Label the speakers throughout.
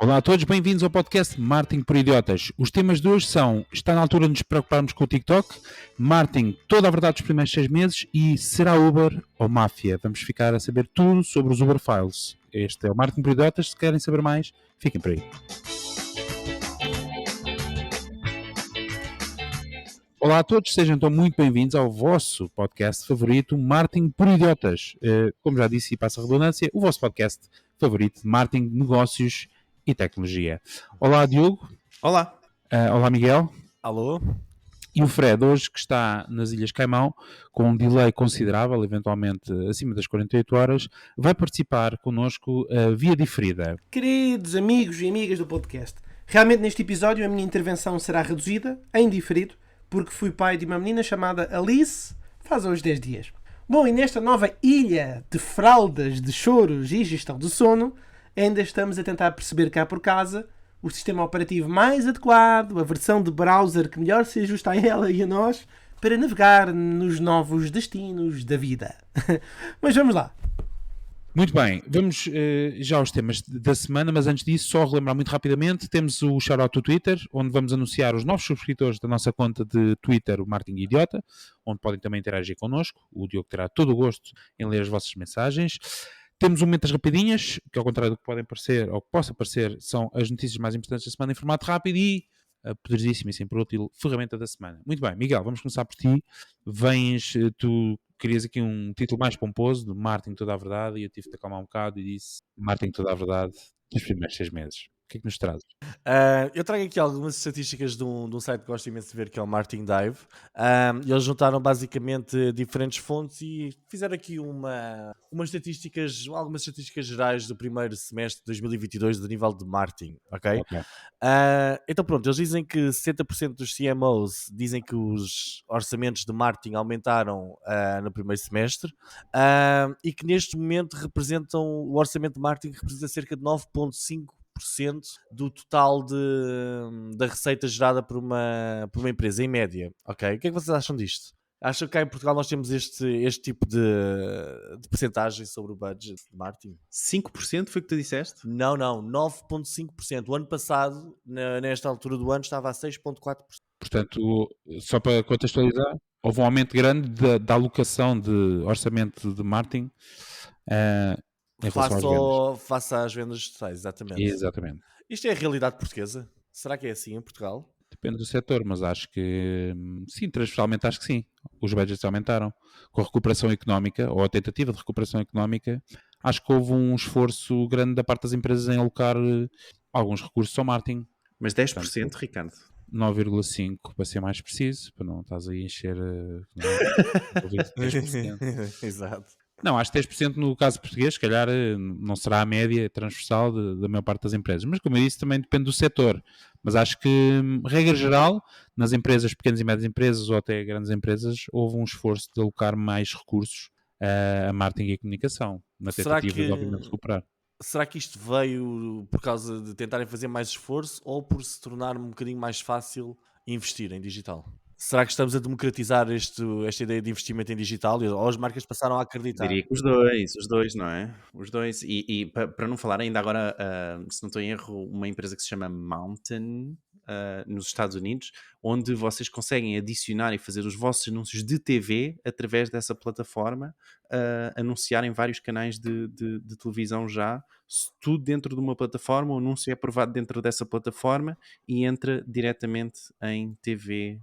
Speaker 1: Olá a todos, bem-vindos ao podcast Marketing por Idiotas. Os temas de hoje são: está na altura de nos preocuparmos com o TikTok, marketing, toda a verdade dos primeiros 6 meses e será Uber ou máfia? Vamos ficar a saber tudo sobre os Uber Files. Este é o Marketing por Idiotas. Se querem saber mais, fiquem por aí. Olá a todos, sejam então muito bem-vindos ao vosso podcast favorito, Marketing por Idiotas. Como já disse e passa a redundância, o vosso podcast favorito de marketing, negócios e tecnologia. Olá Diogo.
Speaker 2: Olá.
Speaker 1: Olá Miguel.
Speaker 3: Alô.
Speaker 1: E o Fred, hoje que está nas Ilhas Caimão, com um delay considerável, eventualmente acima das 48 horas, vai participar connosco via diferida.
Speaker 3: Queridos amigos e amigas do podcast, realmente neste episódio a minha intervenção será reduzida, em diferido, porque fui pai de uma menina chamada Alice faz uns 10 dias. Bom, e nesta nova ilha de fraldas, de choros e gestão do sono, ainda estamos a tentar perceber cá por casa o sistema operativo mais adequado, a versão de browser que melhor se ajusta a ela e a nós, para navegar nos novos destinos da vida. Mas vamos lá.
Speaker 1: Muito bem, vamos já aos temas da semana, mas antes disso, só relembrar muito rapidamente, temos o shout-out do Twitter, onde vamos anunciar os novos subscritores da nossa conta de Twitter, o Marketing Idiota, onde podem também interagir connosco. O Diogo terá todo o gosto em ler as vossas mensagens. Temos um Momentas Rapidinhas, que ao contrário do que podem parecer, ou que possa parecer, são as notícias mais importantes da semana em formato rápido e a poderosíssima e sempre útil ferramenta da semana. Muito bem, Miguel, vamos começar por ti. Tu querias aqui um título mais pomposo, de Marketing Toda a Verdade, e eu tive de acalmar um bocado e disse Marketing Toda a Verdade nos primeiros 6 meses. O que é que nos trazes?
Speaker 2: Eu trago aqui algumas estatísticas de um site que gosto imenso de ver, que é o Marketing Dive. Eles juntaram basicamente diferentes fontes e fizeram aqui algumas estatísticas gerais do primeiro semestre de 2022 do nível de marketing, ok? Então pronto, eles dizem que 60% dos CMOs dizem que os orçamentos de marketing aumentaram no primeiro semestre e que neste momento o orçamento de marketing representa cerca de 9,5% do total da receita gerada por uma empresa, em média, ok? O que é que vocês acham disto? Acham que cá em Portugal nós temos este tipo de percentagem sobre o budget de marketing?
Speaker 4: 5% foi o que tu disseste?
Speaker 2: Não, 9,5%. O ano passado, nesta altura do ano, estava a 6,4%.
Speaker 1: Portanto, só para contextualizar, houve um aumento grande da alocação de orçamento de marketing
Speaker 2: face às vendas totais, exatamente.
Speaker 1: Exatamente.
Speaker 2: Isto é a realidade portuguesa? Será que é assim em Portugal?
Speaker 1: Depende do setor, mas acho que sim, transversalmente acho que sim. Os budgets aumentaram. Com a recuperação económica, ou a tentativa de recuperação económica, acho que houve um esforço grande da parte das empresas em alocar alguns recursos ao marketing.
Speaker 4: Mas 10%, portanto, Ricardo?
Speaker 1: 9,5% para ser mais preciso, para não estás aí a encher 10%.
Speaker 2: Exato.
Speaker 1: Não, acho que 10% no caso português, se calhar não será a média transversal da maior parte das empresas. Mas como eu disse, também depende do setor. Mas acho que, regra geral, nas empresas, pequenas e médias empresas ou até grandes empresas, houve um esforço de alocar mais recursos a marketing e comunicação, na tentativa de, obviamente, recuperar.
Speaker 2: Será que isto veio por causa de tentarem fazer mais esforço ou por se tornar um bocadinho mais fácil investir em digital? Será que estamos a democratizar esta ideia de investimento em digital ou as marcas passaram a acreditar?
Speaker 4: Diria que os dois, não é? Os dois. E para não falar ainda agora, se não estou em erro, uma empresa que se chama Mountain, nos Estados Unidos, onde vocês conseguem adicionar e fazer os vossos anúncios de TV através dessa plataforma, anunciar em vários canais de televisão já, tudo dentro de uma plataforma. O anúncio é aprovado dentro dessa plataforma e entra diretamente em TV,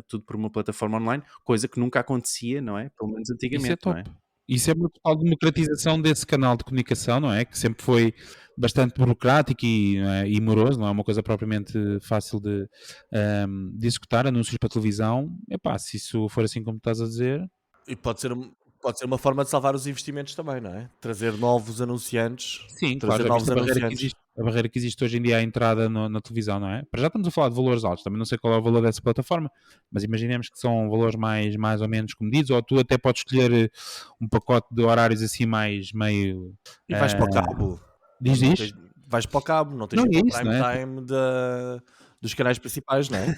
Speaker 4: tudo por uma plataforma online, coisa que nunca acontecia, não é? Pelo menos antigamente.
Speaker 1: Isso é top.
Speaker 4: Não é?
Speaker 1: Isso é uma total democratização desse canal de comunicação, não é? Que sempre foi bastante burocrático e moroso, não é uma coisa propriamente fácil de executar, anúncios para televisão. Epá, se isso for assim como estás a dizer...
Speaker 2: E pode ser uma forma de salvar os investimentos também, não é? Trazer novos anunciantes.
Speaker 1: Sim, claro, a barreira que existe hoje em dia à entrada na televisão, não é? Para já estamos a falar de valores altos, também não sei qual é o valor dessa plataforma, mas imaginemos que são valores mais ou menos comedidos, ou tu até podes escolher um pacote de horários assim mais meio...
Speaker 2: E vais para o cabo.
Speaker 1: Diz?
Speaker 2: Vais para o cabo, não tens o prime time dos canais principais, não é?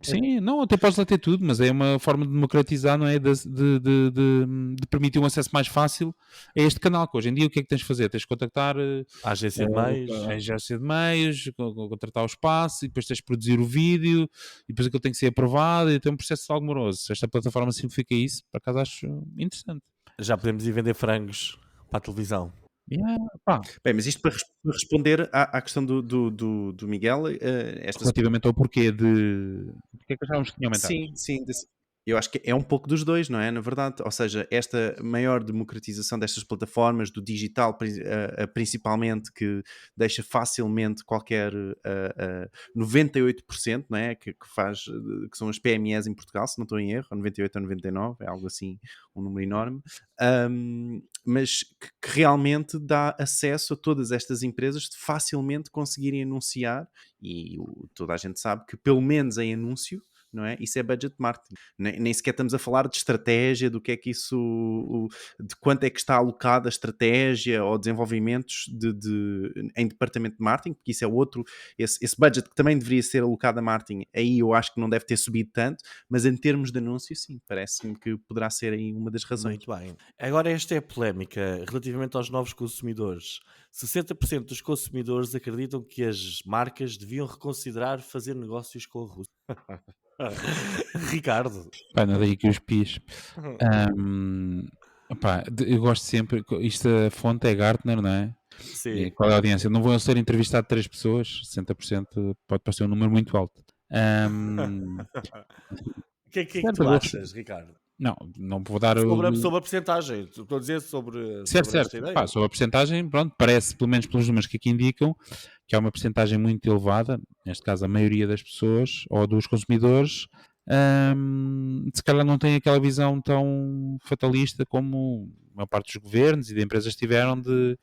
Speaker 1: Sim, não, até podes lá ter tudo, mas é uma forma de democratizar, não é? De permitir um acesso mais fácil a este canal, que hoje em dia o que é que tens de fazer? Tens de contactar
Speaker 2: A agência de meios.
Speaker 1: a agência de meios, contratar o espaço, e depois tens de produzir o vídeo, e depois aquilo tem que ser aprovado, e tem um processo algo moroso. Se esta plataforma simplifica isso, por acaso acho interessante.
Speaker 2: Já podemos ir vender frangos para a televisão.
Speaker 1: Yeah, pá,
Speaker 4: Bem, mas isto para responder à questão do Miguel, esta
Speaker 1: relativamente ao porquê de... Porque é que achávamos que tinha aumentado?
Speaker 4: sim, eu acho que é um pouco dos dois, não é? Na verdade, ou seja, esta maior democratização destas plataformas, do digital principalmente, que deixa facilmente qualquer 98%, não é? Que faz, que são as PMEs em Portugal, se não estou em erro, 98 ou 99, é algo assim, um número enorme, mas que realmente dá acesso a todas estas empresas de facilmente conseguirem anunciar, e toda a gente sabe que pelo menos em anúncio, não é? Isso é budget marketing. Nem sequer estamos a falar de estratégia, do que é que isso, de quanto é que está alocada a estratégia ou desenvolvimentos em departamento de marketing, porque isso é outro, esse budget que também deveria ser alocado a marketing, aí eu acho que não deve ter subido tanto, mas em termos de anúncio, sim, parece-me que poderá ser aí uma das razões.
Speaker 2: Muito bem. Agora esta é a polémica relativamente aos novos consumidores. 60% dos consumidores acreditam que as marcas deviam reconsiderar fazer negócios com a Rússia. Ricardo.
Speaker 1: Pá, não daí que os pis. Opá, eu gosto sempre, isto a fonte é Gartner, não é? E
Speaker 2: Sim.
Speaker 1: qual é a audiência? Não vou ser entrevistado 3 pessoas, 60% pode parecer um número muito alto.
Speaker 2: O que é que
Speaker 1: Certo,
Speaker 2: tu
Speaker 1: eu vou-
Speaker 2: achas, Ricardo?
Speaker 1: não vou dar
Speaker 2: Sobre
Speaker 1: o...
Speaker 2: a porcentagem. Estou a dizer sobre
Speaker 1: Certo,
Speaker 2: esta
Speaker 1: certo.
Speaker 2: ideia.
Speaker 1: Pá, sobre a percentagem, pronto, parece, pelo menos pelos números que aqui indicam, que há uma percentagem muito elevada, neste caso a maioria das pessoas, ou dos consumidores, se calhar não tem aquela visão tão fatalista como a maior parte dos governos e de empresas tiveram de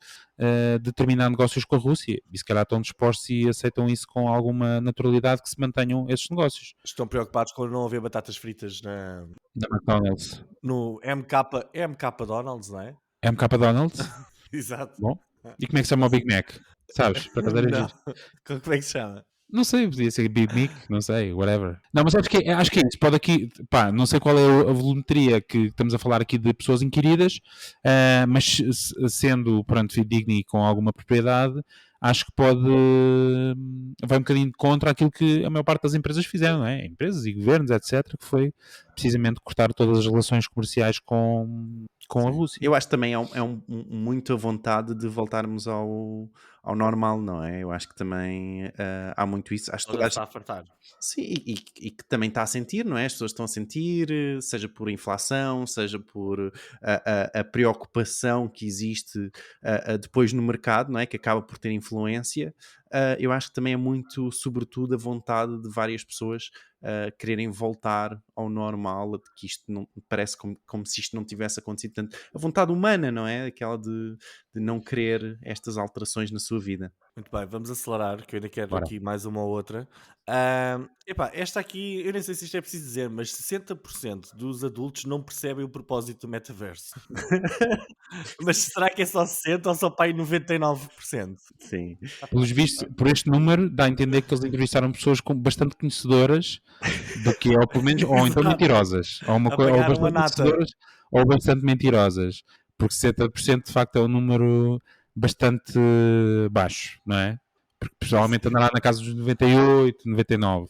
Speaker 1: terminar negócios com a Rússia. E se calhar estão dispostos e aceitam isso com alguma naturalidade, que se mantenham esses negócios.
Speaker 2: Estão preocupados com não haver batatas fritas
Speaker 1: Da McDonald's.
Speaker 2: no MK Donald's, não é?
Speaker 1: MK Donald's?
Speaker 2: Exato.
Speaker 1: Bom. E como é que se chama o Big Mac? Sabes? Para fazer
Speaker 2: Não.
Speaker 1: isso.
Speaker 2: Como é que se chama?
Speaker 1: Não sei, podia ser Big Mac, não sei, whatever. Não, mas acho que é isso. Pode aqui, pá, não sei qual é a volumetria que estamos a falar aqui de pessoas inquiridas, mas sendo, pronto, fidedigno e com alguma propriedade, acho que vai um bocadinho contra aquilo que a maior parte das empresas fizeram, não é? Empresas e governos, etc., que foi precisamente cortar todas as relações comerciais com a Rússia.
Speaker 4: Eu acho que também muito a vontade de voltarmos ao normal, não é? Eu acho que também há muito isso. Acho que
Speaker 2: Toda está a fartar.
Speaker 4: sim, e que também está a sentir, não é? As pessoas estão a sentir, seja por inflação, seja por a preocupação que existe depois no mercado, não é? Que acaba por ter influência. Eu acho que também é muito, sobretudo, a vontade de várias pessoas quererem voltar ao normal, de que isto não parece como se isto não tivesse acontecido. Portanto, a vontade humana, não é? Aquela de não querer estas alterações na sua vida.
Speaker 2: Muito bem, vamos acelerar, que eu ainda quero
Speaker 1: Bora.
Speaker 2: aqui mais uma ou outra. Esta aqui, eu nem sei se isto é preciso dizer, mas 60% dos adultos não percebem o propósito do metaverso. Mas será que é só 60% ou só para aí 99%?
Speaker 4: Sim.
Speaker 1: Pelos vistos, por este número, dá a entender que eles entrevistaram pessoas bastante conhecedoras do que é, ou pelo menos, ou então
Speaker 2: Exato.
Speaker 1: mentirosas, ou
Speaker 2: Apanharam
Speaker 1: bastante
Speaker 2: a nata.
Speaker 1: conhecedoras, ou bastante mentirosas, porque 70% de facto é um número bastante baixo, não é? Porque pessoalmente andará na casa dos 98, 99.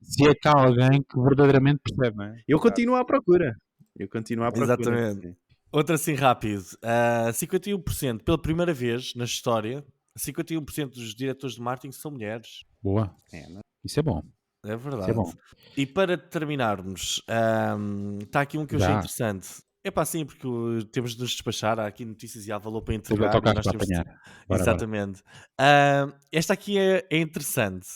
Speaker 1: Se é que há alguém que verdadeiramente percebe, não é?
Speaker 4: Eu continuo à procura.
Speaker 2: Exatamente.
Speaker 4: Sim.
Speaker 2: Outra assim rápido. 51%, pela primeira vez na história, 51% dos diretores de marketing são mulheres.
Speaker 1: Boa.
Speaker 4: Não é?
Speaker 1: Isso é bom.
Speaker 2: É verdade.
Speaker 1: Isso é bom.
Speaker 2: E para terminarmos, está aqui um que eu achei
Speaker 1: Já.
Speaker 2: interessante. É para assim, porque temos de nos despachar. Há aqui notícias e há valor para
Speaker 1: Teve
Speaker 2: entregar. e
Speaker 1: autocarro
Speaker 2: nós
Speaker 1: para
Speaker 2: temos de-
Speaker 1: apanhar. Bora.
Speaker 2: Exatamente. Esta aqui é interessante.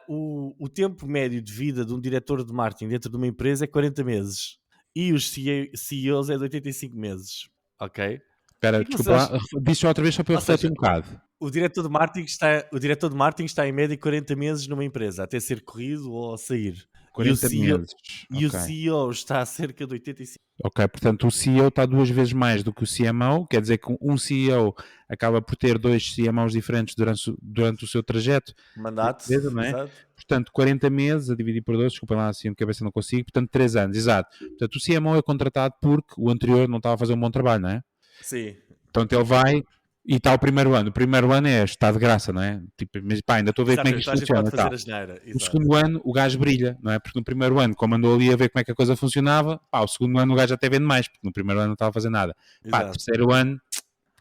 Speaker 2: O tempo médio de vida de um diretor de marketing dentro de uma empresa é 40 meses. E os CEOs é de 85 meses. Ok?
Speaker 1: Espera,
Speaker 2: que
Speaker 1: desculpa lá.
Speaker 2: vocês-
Speaker 1: Disse outra vez só para eu
Speaker 2: Ou seja,
Speaker 1: refletir um bocado.
Speaker 2: O diretor de marketing está em média 40 meses numa empresa, até ser corrido ou sair.
Speaker 1: 40
Speaker 2: CEO
Speaker 1: meses.
Speaker 2: E o
Speaker 1: Ok.
Speaker 2: CEO está a cerca de 85
Speaker 1: Ok, portanto o CEO está 2 vezes mais do que o CMO, quer dizer que um CEO acaba por ter 2 CMOs diferentes durante o seu trajeto de
Speaker 2: mandatos,
Speaker 1: empresa, não é?
Speaker 2: exato.
Speaker 1: Portanto, 40 meses a dividir por 2, desculpa lá, assim de cabeça não consigo, portanto 3 anos, exato. Portanto, o CMO é contratado porque o anterior não estava a fazer um bom trabalho, não é?
Speaker 2: Sim.
Speaker 1: Portanto, ele vai e está o primeiro ano. O primeiro ano está de graça, não é? Tipo, mas pá, ainda estou a ver como é que
Speaker 2: Exatamente,
Speaker 1: isto
Speaker 2: toda a gente
Speaker 1: funciona
Speaker 2: pode
Speaker 1: e
Speaker 2: fazer
Speaker 1: tal.
Speaker 2: a geneira.
Speaker 1: O
Speaker 2: Exato.
Speaker 1: segundo ano o gajo brilha, não é? Porque no primeiro ano, como andou ali a ver como é que a coisa funcionava, pá, o segundo ano o gajo até vende mais, porque no primeiro ano não estava a fazer nada. Pá,
Speaker 2: Exato.
Speaker 1: terceiro ano,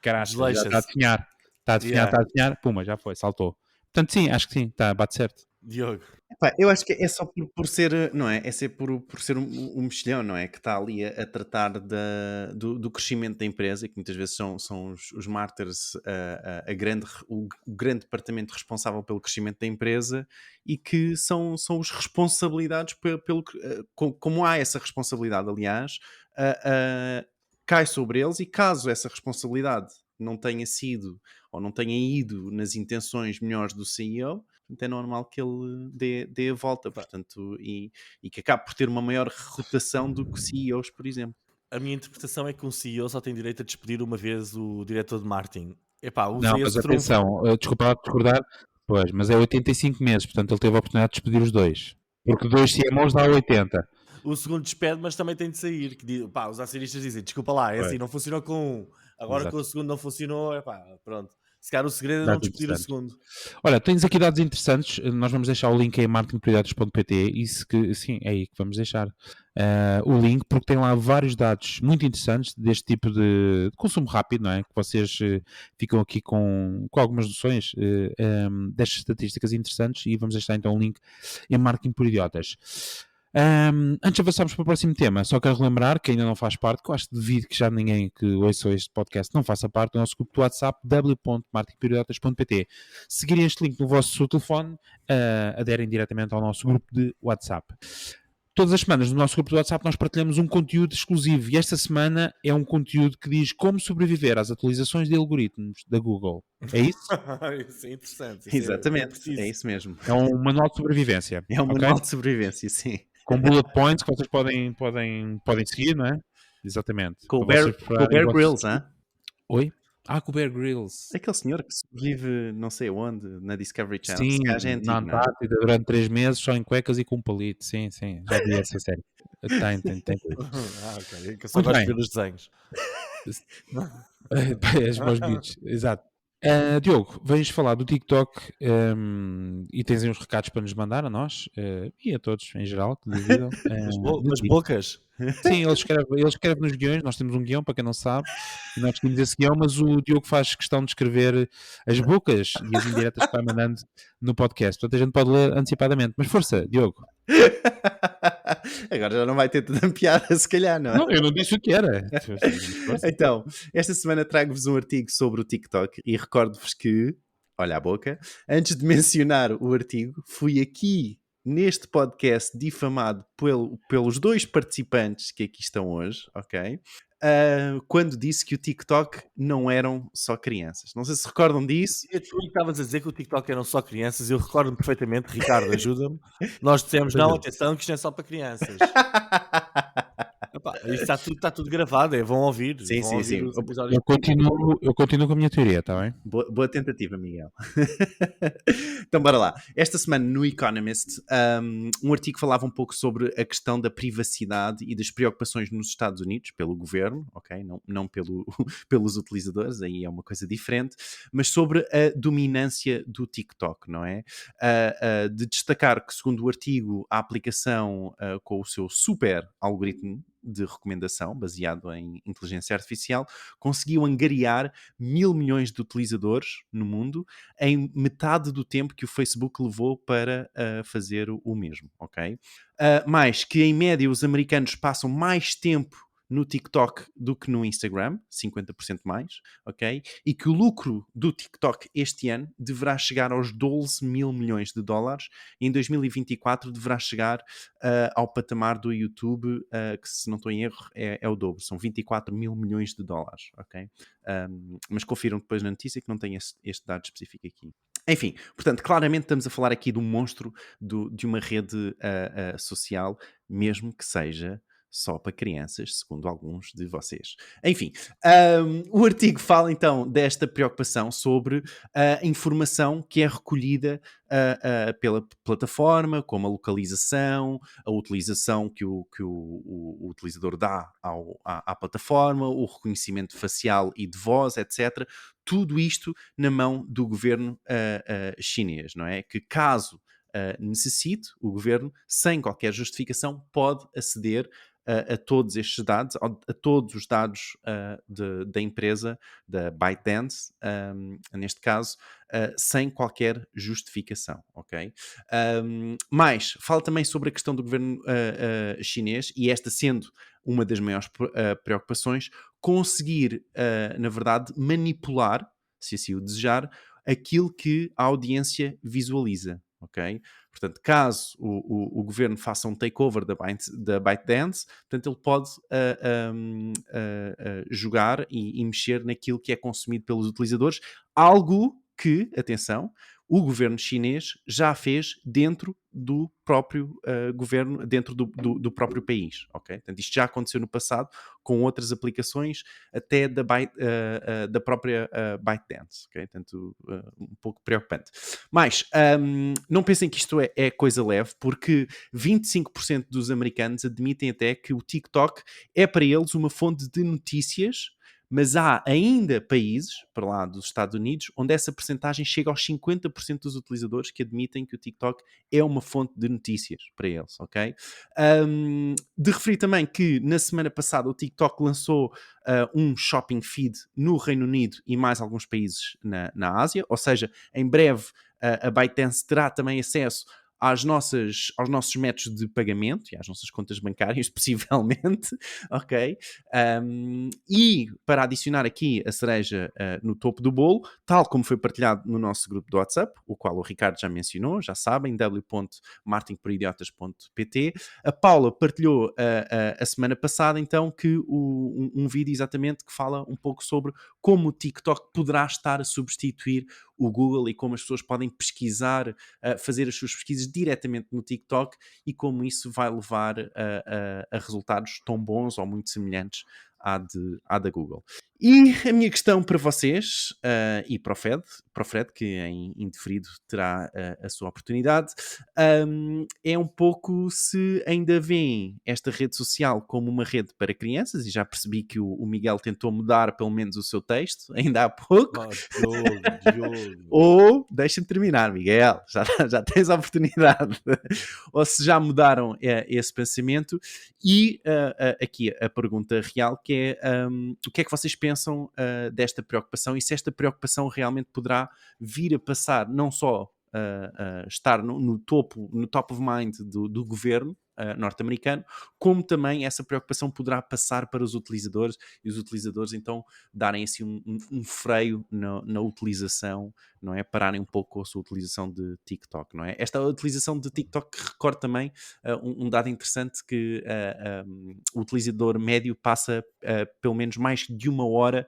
Speaker 1: caraças, já está a
Speaker 2: Desleixa-se.
Speaker 1: definhar. Está a definhar,
Speaker 2: Yeah.
Speaker 1: está a definhar, puma, já foi, saltou. Portanto, sim, acho que sim, tá, bate certo.
Speaker 2: Diogo.
Speaker 4: Epá, eu acho que é só por ser, não é? É ser por ser um mexilhão, não é? Que está ali a tratar do crescimento da empresa, que muitas vezes são os martyrs, o grande departamento responsável pelo crescimento da empresa e que são os responsabilidades como há essa responsabilidade, aliás, cai sobre eles e caso essa responsabilidade não tenha sido ou não tenha ido nas intenções melhores do CEO, é normal que ele dê a volta, portanto, e que acabe por ter uma maior rotação do que CEOs, por exemplo.
Speaker 2: A minha interpretação é que um CEO só tem direito a despedir uma vez o diretor de marketing. Epá,
Speaker 1: Não,
Speaker 2: usa
Speaker 1: mas
Speaker 2: esse trunfo.
Speaker 1: atenção, desculpa lá discordar, pois, mas é 85 meses, portanto ele teve a oportunidade de despedir os dois. Porque 2 CMOs dá 80.
Speaker 2: O segundo despede, mas também tem de sair. Pá, os acionistas dizem, desculpa lá, é
Speaker 1: Pois,
Speaker 2: assim, não funcionou com um. Agora
Speaker 1: exato.
Speaker 2: com o segundo não funcionou, epá, pronto. Se calhar o segredo é não
Speaker 1: Dados
Speaker 2: despedir o
Speaker 1: interessantes.
Speaker 2: segundo.
Speaker 1: Olha, tens aqui dados interessantes. Nós vamos deixar o link aí em marketingprioridades.pt. Isso que, sim, é aí que vamos deixar o link, porque tem lá vários dados muito interessantes deste tipo de consumo rápido, não é? Que vocês ficam aqui com algumas noções destas estatísticas interessantes e vamos deixar então o link em Marketing por Idiotas. Antes de avançarmos para o próximo tema, só quero relembrar que ainda não faz parte, que eu acho que devido que já ninguém que ouça este podcast não faça parte do nosso grupo do WhatsApp w.marketingprioridades.pt. Seguirem este link no vosso telefone, aderem diretamente ao nosso grupo de WhatsApp. Todas as semanas no nosso grupo do WhatsApp nós partilhamos um conteúdo exclusivo e esta semana é um conteúdo que diz como sobreviver às atualizações de algoritmos da Google. É isso?
Speaker 2: Isso é interessante. Isso
Speaker 4: Exatamente,
Speaker 2: preciso.
Speaker 4: é isso mesmo.
Speaker 1: É um manual de sobrevivência.
Speaker 4: É um
Speaker 1: ok?
Speaker 4: manual de sobrevivência, sim.
Speaker 1: Com bullet points que vocês podem seguir, não é? Exatamente.
Speaker 4: Com o
Speaker 1: Para vocês
Speaker 4: Bear
Speaker 1: prepararem vossos-
Speaker 4: Grylls, hein?
Speaker 1: Oi? Com o Bear Grylls.
Speaker 4: Aquele senhor que vive não sei onde, na Discovery Channel.
Speaker 1: Sim,
Speaker 4: Esse gajo é
Speaker 1: na
Speaker 4: antigo, não é?
Speaker 1: Antártida durante 3 meses só em cuecas e com um palito. Sim, sim, já vi essa série. Tem tudo.
Speaker 2: Ok. Que eu só
Speaker 1: Muito
Speaker 2: gosto de
Speaker 1: bem.
Speaker 2: ver os desenhos.
Speaker 1: És para os beats, exato. Diogo, vens falar do TikTok e tens aí uns recados para nos mandar a nós e a todos em geral que duvidam.
Speaker 2: As bocas.
Speaker 1: Sim, ele escreve nos guiões, nós temos um guião, para quem não sabe, e nós seguimos esse guião, mas o Diogo faz questão de escrever as bocas e as indiretas que vai mandando no podcast. Portanto, a gente pode ler antecipadamente. Mas força, Diogo.
Speaker 4: Agora já não vai ter tanta piada, se calhar, não é?
Speaker 1: Não, eu não disse o que era. Força.
Speaker 4: Então, esta semana trago-vos um artigo sobre o TikTok e recordo-vos que, olha a boca, antes de mencionar o artigo, fui aqui neste podcast difamado pelos 2 participantes que aqui estão hoje, ok? Quando disse que o TikTok não eram só crianças. Não sei se recordam disso.
Speaker 2: E tu estavas a dizer que o TikTok eram só crianças. Eu recordo-me perfeitamente, Ricardo, ajuda-me. Nós dissemos, não, atenção, que isto não é só para crianças. Epá, isto está tudo gravado, vão ouvir.
Speaker 4: Sim,
Speaker 2: vão
Speaker 4: sim,
Speaker 2: ouvir
Speaker 4: sim.
Speaker 2: os episódios.
Speaker 1: Eu continuo com a minha teoria, está bem?
Speaker 4: Boa tentativa, Miguel. Então, bora lá. Esta semana no Economist, um artigo falava um pouco sobre a questão da privacidade e das preocupações nos Estados Unidos, pelo governo, ok? Não pelos utilizadores, aí é uma coisa diferente, mas sobre a dominância do TikTok, não é? De destacar que, segundo o artigo, a aplicação com o seu super algoritmo de recomendação, baseado em inteligência artificial, conseguiu angariar 1.000 milhões de utilizadores no mundo em metade do tempo que o Facebook levou para fazer o mesmo, ok? Mais que, em média, os americanos passam mais tempo no TikTok do que no Instagram, 50% mais, ok? E que o lucro do TikTok este ano deverá chegar aos 12 mil milhões de dólares e em 2024 deverá chegar ao patamar do YouTube, que se não estou em erro é o dobro, são 24 mil milhões de dólares, ok? Mas confiram depois na notícia que não tem este dado específico aqui. Enfim, portanto, claramente estamos a falar aqui de um monstro de uma rede social, mesmo que seja só para crianças, segundo alguns de vocês. Enfim, o artigo fala então desta preocupação sobre a informação que é recolhida pela plataforma, como a localização, a utilização que o utilizador dá à plataforma, o reconhecimento facial e de voz, etc. Tudo isto na mão do governo chinês, não é? Que caso necessite, o governo, sem qualquer justificação, pode aceder a todos estes dados, a todos os dados da empresa, da ByteDance, neste caso, sem qualquer justificação, ok? Mas fala também sobre a questão do governo chinês, e esta sendo uma das maiores preocupações, conseguir, na verdade, manipular, se assim o desejar, aquilo que a audiência visualiza, ok? Portanto, caso o governo faça um takeover da ByteDance, portanto, ele pode jogar e mexer naquilo que é consumido pelos utilizadores, algo que, atenção, o governo chinês já fez dentro do próprio governo, dentro do próprio país, ok? Portanto, isto já aconteceu no passado com outras aplicações, até da própria ByteDance, ok? Portanto, um pouco preocupante. Mas não pensem que isto é coisa leve, porque 25% dos americanos admitem até que o TikTok é para eles uma fonte de notícias, mas há ainda países, para lá dos Estados Unidos, onde essa percentagem chega aos 50% dos utilizadores que admitem que o TikTok é uma fonte de notícias para eles, ok? De referir também que na semana passada o TikTok lançou um shopping feed no Reino Unido e mais alguns países na Ásia, ou seja, em breve a ByteDance terá também acesso aos nossos métodos de pagamento e às nossas contas bancárias, possivelmente, ok? E para adicionar aqui a cereja no topo do bolo, tal como foi partilhado no nosso grupo do WhatsApp, o qual o Ricardo já mencionou, já sabem, w.martinporidiotas.pt, a Paula partilhou a semana passada, então, que um vídeo exatamente que fala um pouco sobre como o TikTok poderá estar a substituir o Google e como as pessoas podem pesquisar, fazer as suas pesquisas diretamente no TikTok e como isso vai levar a resultados tão bons ou muito semelhantes à da Google. E a minha questão para vocês e para o Fred, que em indeferido terá a sua oportunidade, é um pouco se ainda veem esta rede social como uma rede para crianças, e já percebi que o Miguel tentou mudar pelo menos o seu texto, ainda há pouco.
Speaker 2: Diogo.
Speaker 4: Ou, deixa-me terminar, Miguel, já tens a oportunidade. Ou se já mudaram esse pensamento. E aqui a pergunta real, que é o que é que vocês pensam desta preocupação e se esta preocupação realmente poderá vir a passar, não só estar no top of mind do governo norte-americano, como também essa preocupação poderá passar para os utilizadores e os utilizadores então darem assim um freio na utilização, não é? Pararem um pouco com a sua utilização de TikTok, não é? Esta utilização de TikTok recorda também um dado interessante que o utilizador médio passa pelo menos mais de uma hora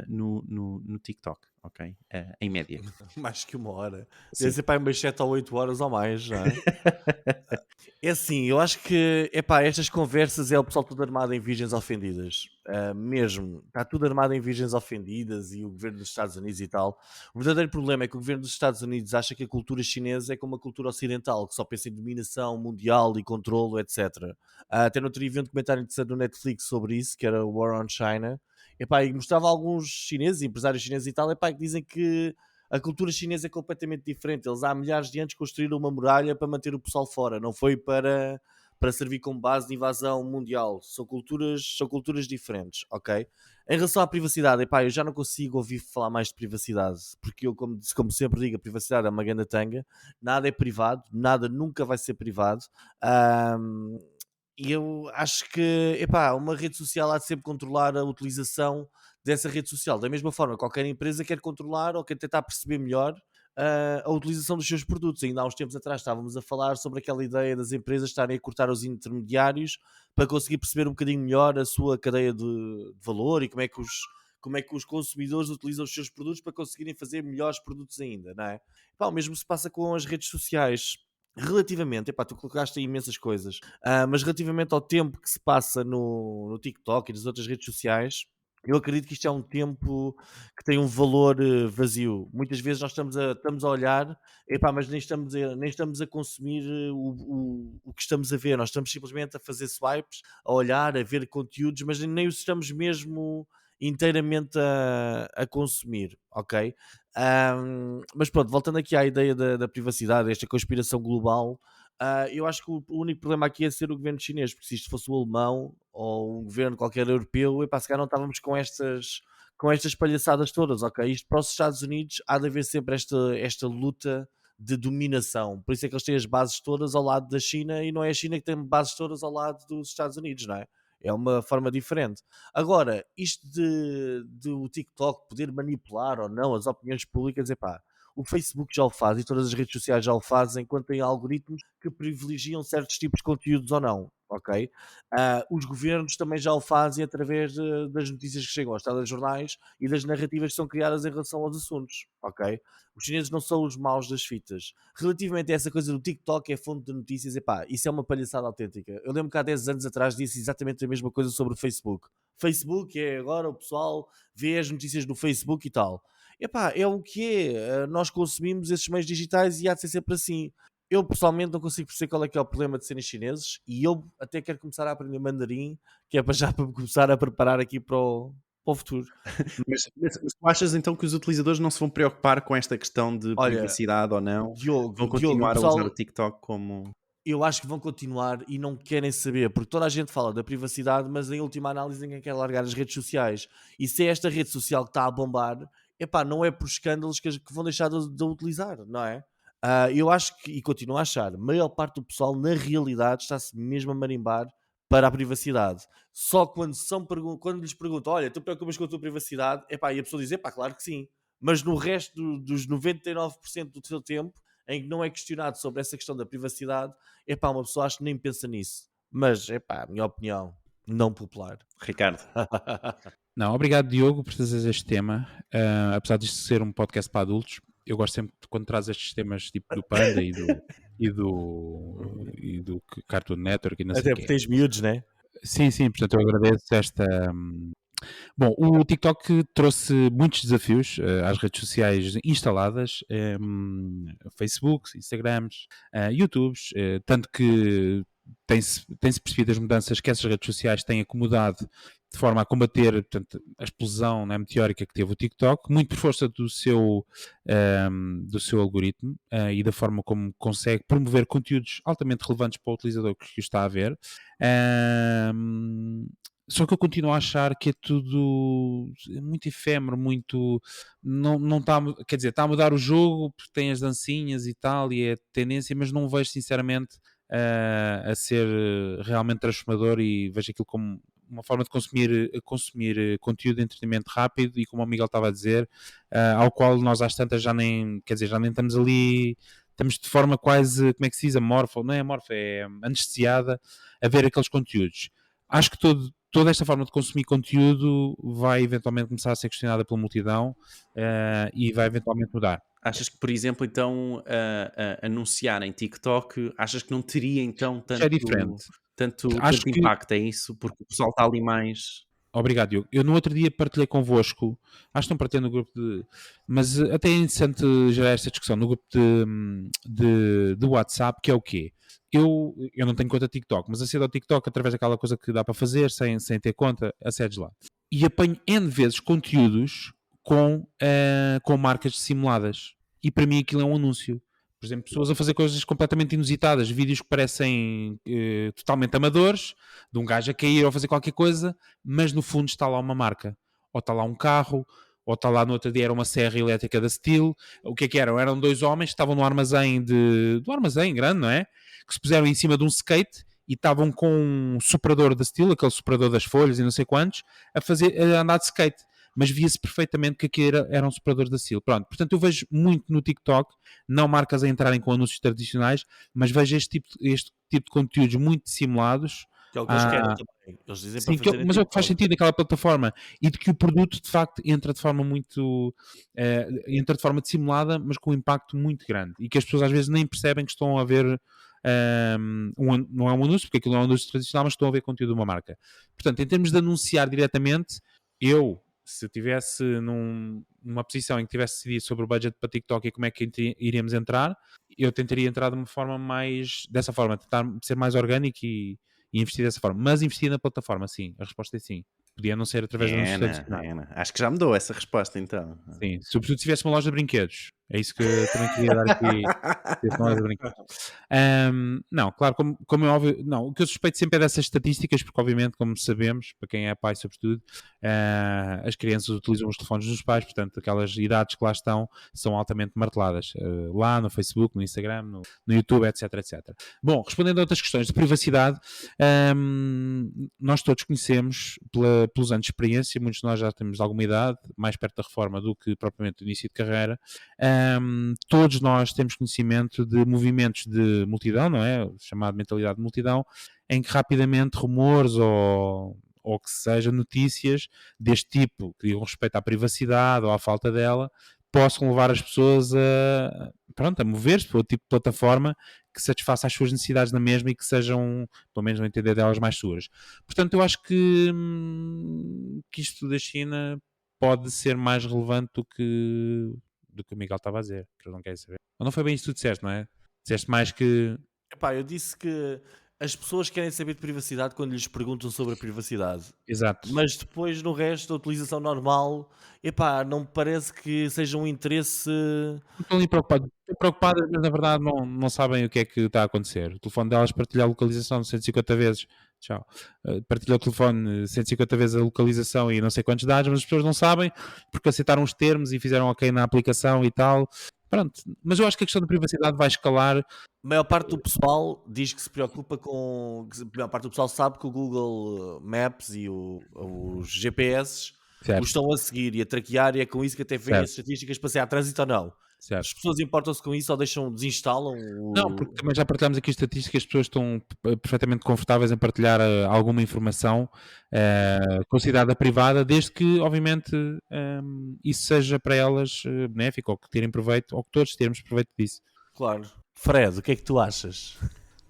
Speaker 4: no TikTok, ok? Em média.
Speaker 2: Mais que uma hora.
Speaker 4: Sim.
Speaker 2: Deve ser para umas 7 ou 8 horas ou mais já. É assim, eu acho que estas conversas é o pessoal todo armado em virgens ofendidas. Mesmo. Está tudo armado em virgens ofendidas e o governo dos Estados Unidos e tal. O verdadeiro problema é que o governo dos Estados Unidos acha que a cultura chinesa é como a cultura ocidental, que só pensa em dominação mundial e controlo, etc. Até no outro dia vi um documentário interessante no Netflix sobre isso, que era o War on China. E mostrava alguns chineses, empresários chineses e tal, que dizem que a cultura chinesa é completamente diferente. Eles há milhares de anos construíram uma muralha para manter o pessoal fora. Não foi para servir como base de invasão mundial. São culturas diferentes, ok? Em relação à privacidade, eu já não consigo ouvir falar mais de privacidade. Porque eu, como sempre digo, a privacidade é uma grande tanga. Nada é privado. Nada nunca vai ser privado. E eu acho que, uma rede social há de sempre controlar a utilização dessa rede social. Da mesma forma, qualquer empresa quer controlar ou quer tentar perceber melhor a utilização dos seus produtos. Ainda há uns tempos atrás estávamos a falar sobre aquela ideia das empresas estarem a cortar os intermediários para conseguir perceber um bocadinho melhor a sua cadeia de valor e como é que como é que os consumidores utilizam os seus produtos para conseguirem fazer melhores produtos ainda, não é? Pá, o mesmo se passa com as redes sociais. Relativamente, epá, tu colocaste aí imensas coisas, mas relativamente ao tempo que se passa no TikTok e nas outras redes sociais, eu acredito que isto é um tempo que tem um valor vazio. Muitas vezes nós estamos a olhar, epá, mas nem estamos a consumir o que estamos a ver, nós estamos simplesmente a fazer swipes, a olhar, a ver conteúdos, mas nem os estamos mesmo inteiramente a consumir, ok? Mas pronto, voltando aqui à ideia da privacidade, esta conspiração global, eu acho que o único problema aqui é ser o governo chinês, porque se isto fosse o alemão ou um governo qualquer europeu, epá, se calhar não estávamos com estas palhaçadas todas, ok? Isto para os Estados Unidos há de haver sempre esta luta de dominação, por isso é que eles têm as bases todas ao lado da China e não é a China que tem bases todas ao lado dos Estados Unidos, não é? É uma forma diferente. Agora, isto de o TikTok poder manipular ou não as opiniões públicas, epá, o Facebook já o faz e todas as redes sociais já o fazem quando têm algoritmos que privilegiam certos tipos de conteúdos ou não, ok? Os governos também já o fazem através das notícias que chegam aos telejornais e das narrativas que são criadas em relação aos assuntos, ok? Os chineses não são os maus das fitas. Relativamente a essa coisa do TikTok é fonte de notícias, epá, isso é uma palhaçada autêntica. Eu lembro que há 10 anos atrás disse exatamente a mesma coisa sobre o Facebook. Facebook é agora o pessoal vê as notícias no Facebook e tal. Epá, é o que é. Nós consumimos esses meios digitais e há de ser sempre assim. Eu pessoalmente não consigo perceber qual é que é o problema de serem chineses e eu até quero começar a aprender mandarim, que é para já para me começar a preparar aqui para o futuro.
Speaker 4: Mas tu achas então que os utilizadores não se vão preocupar com esta questão de
Speaker 2: Olha,
Speaker 4: privacidade ou não?
Speaker 2: Diogo,
Speaker 4: Vão
Speaker 2: o
Speaker 4: continuar a
Speaker 2: pessoal,
Speaker 4: usar o TikTok como...
Speaker 2: eu acho que vão continuar e não querem saber, porque toda a gente fala da privacidade, mas em última análise ninguém quer largar as redes sociais. E se é esta rede social que está a bombar, epá, não é por escândalos que vão deixar de utilizar, não é? Eu acho que, e continuo a achar, a maior parte do pessoal na realidade está-se mesmo a marimbar para a privacidade. Só quando lhes perguntam, olha, tu preocupas com a tua privacidade? Epá, e a pessoa diz, epá, claro que sim. Mas no resto dos 99% do seu tempo, em que não é questionado sobre essa questão da privacidade, epá, uma pessoa acho que nem pensa nisso. Mas, epá, minha opinião, não popular.
Speaker 4: Ricardo,
Speaker 1: Não, obrigado Diogo por trazer este tema. Apesar disto ser um podcast para adultos, eu gosto sempre de quando traz estes temas tipo do Panda e do Cartoon Network e não sei
Speaker 2: Até
Speaker 1: o
Speaker 2: porque
Speaker 1: quê.
Speaker 2: tens miúdos, né?
Speaker 1: Sim, portanto eu agradeço esta... Bom, o TikTok trouxe muitos desafios às redes sociais instaladas, Facebook, Instagrams, YouTubes, tanto que tem-se percebido as mudanças que essas redes sociais têm acomodado de forma a combater, portanto, a explosão, né, meteórica que teve o TikTok, muito por força do seu algoritmo e da forma como consegue promover conteúdos altamente relevantes para o utilizador que o está a ver. Só que eu continuo a achar que é tudo muito efêmero, muito... Não está, quer dizer, está a mudar o jogo, porque tem as dancinhas e tal, e é tendência, mas não vejo sinceramente a ser realmente transformador e vejo aquilo como uma forma de consumir conteúdo de entretenimento rápido e, como o Miguel estava a dizer, ao qual nós às tantas já nem estamos ali, estamos de forma quase, como é que se diz, amorfa, não é amorfa, é anestesiada a ver aqueles conteúdos. Acho que toda esta forma de consumir conteúdo vai eventualmente começar a ser questionada pela multidão e vai eventualmente mudar.
Speaker 4: achas que, por exemplo, então, anunciar em TikTok, achas que não teria então
Speaker 1: Já é diferente.
Speaker 4: tanto
Speaker 1: Acho que...
Speaker 4: impacto? É isso? Porque o pessoal está ali mais...
Speaker 1: Obrigado, Diogo. Eu no outro dia partilhei convosco, acho que não partilhei no grupo de... Mas até é interessante gerar esta discussão no grupo de WhatsApp, que é o quê? Eu não tenho conta TikTok, mas acedo ao TikTok através daquela coisa que dá para fazer, sem ter conta, acedes lá. E apanho N vezes conteúdos com marcas simuladas. E para mim aquilo é um anúncio. Por exemplo, pessoas a fazer coisas completamente inusitadas, vídeos que parecem totalmente amadores, de um gajo a cair ou a fazer qualquer coisa, mas no fundo está lá uma marca. Ou está lá um carro, ou está lá no outro dia era uma serra elétrica da Steel. O que é que eram? Eram dois homens que estavam no armazém do armazém grande, não é? Que se puseram em cima de um skate e estavam com um soprador da Steel, aquele soprador das folhas e não sei quantos, a andar de skate. Mas via-se perfeitamente que aqui era um soprador da Steel. Pronto, portanto eu vejo muito no TikTok, não marcas a entrarem com anúncios tradicionais, mas vejo este tipo de conteúdos muito dissimulados,
Speaker 2: Que é o que eles querem
Speaker 1: Ah,
Speaker 2: também. Eles dizem
Speaker 1: sim,
Speaker 2: para fazerem
Speaker 1: mas é o que faz
Speaker 2: TikTok.
Speaker 1: sentido naquela plataforma e de que o produto de facto entra de forma muito entra de forma dissimulada, mas com um impacto muito grande e que as pessoas às vezes nem percebem que estão a ver não é um anúncio, porque aquilo não é um anúncio tradicional, mas estão a ver conteúdo de uma marca. Portanto, em termos de anunciar diretamente, se eu estivesse numa posição em que tivesse decidido sobre o budget para TikTok e como é que iríamos entrar, eu tentaria entrar de uma forma dessa forma, tentar ser mais orgânico e investir dessa forma. Mas investir na plataforma, sim. A resposta é sim. Podia não ser através de anúncios tradicionais.
Speaker 4: Acho que já me deu essa resposta então.
Speaker 1: Sim. Sobretudo se tivesse uma loja de brinquedos. É isso que eu também queria dar aqui. Uma loja de brinquedos. Não, claro, como é óbvio, não, o que eu suspeito sempre é dessas estatísticas, porque obviamente, como sabemos, para quem é pai sobretudo, as crianças utilizam os telefones dos pais, portanto aquelas idades que lá estão são altamente marteladas, lá no Facebook, no Instagram, no YouTube, etc, etc. Bom, respondendo a outras questões de privacidade, nós todos conhecemos pelos anos de experiência, muitos de nós já temos alguma idade, mais perto da reforma do que propriamente do início de carreira. Todos nós temos conhecimento de movimentos de multidão, não é? Chamado mentalidade de multidão, em que rapidamente rumores ou que seja notícias deste tipo, que digam respeito à privacidade ou à falta dela, possam levar as pessoas a mover-se para o tipo de plataforma que satisfaça as suas necessidades na mesma e que sejam, pelo menos no entender delas, mais suas. Portanto, eu acho que isto da China pode ser mais relevante do que o Miguel estava a dizer, que eu não quero saber. Ou não foi bem isso que tu disseste, não é? Disseste mais que...
Speaker 2: Epá, eu disse que as pessoas querem saber de privacidade quando lhes perguntam sobre a privacidade.
Speaker 1: Exato.
Speaker 2: Mas depois, no resto, da utilização normal, epá, não me parece que seja um interesse...
Speaker 1: Não estão ali preocupados. Estão preocupadas, mas na verdade não sabem o que é que está a acontecer. O telefone delas partilha a localização 150 vezes. Tchau. Partilha o telefone 150 vezes a localização e não sei quantos dados, mas as pessoas não sabem porque aceitaram os termos e fizeram ok na aplicação e tal. Pronto. Mas eu acho que a questão da privacidade vai escalar.
Speaker 2: A maior parte do pessoal diz que se preocupa com... A maior parte do pessoal sabe que o Google Maps e os GPS
Speaker 1: Certo.
Speaker 2: os estão a seguir e a traquear, e é com isso que até vêm
Speaker 1: Certo.
Speaker 2: as estatísticas para se há trânsito ou não.
Speaker 1: Certo.
Speaker 2: As pessoas importam-se com isso ou desinstalam o...
Speaker 1: Não, porque também já partilhamos aqui estatísticas, as pessoas estão perfeitamente confortáveis em partilhar alguma informação considerada privada, desde que, obviamente, isso seja para elas benéfico, ou que tirem proveito, ou que todos termos proveito disso.
Speaker 2: Claro. Fred, o que é que tu achas?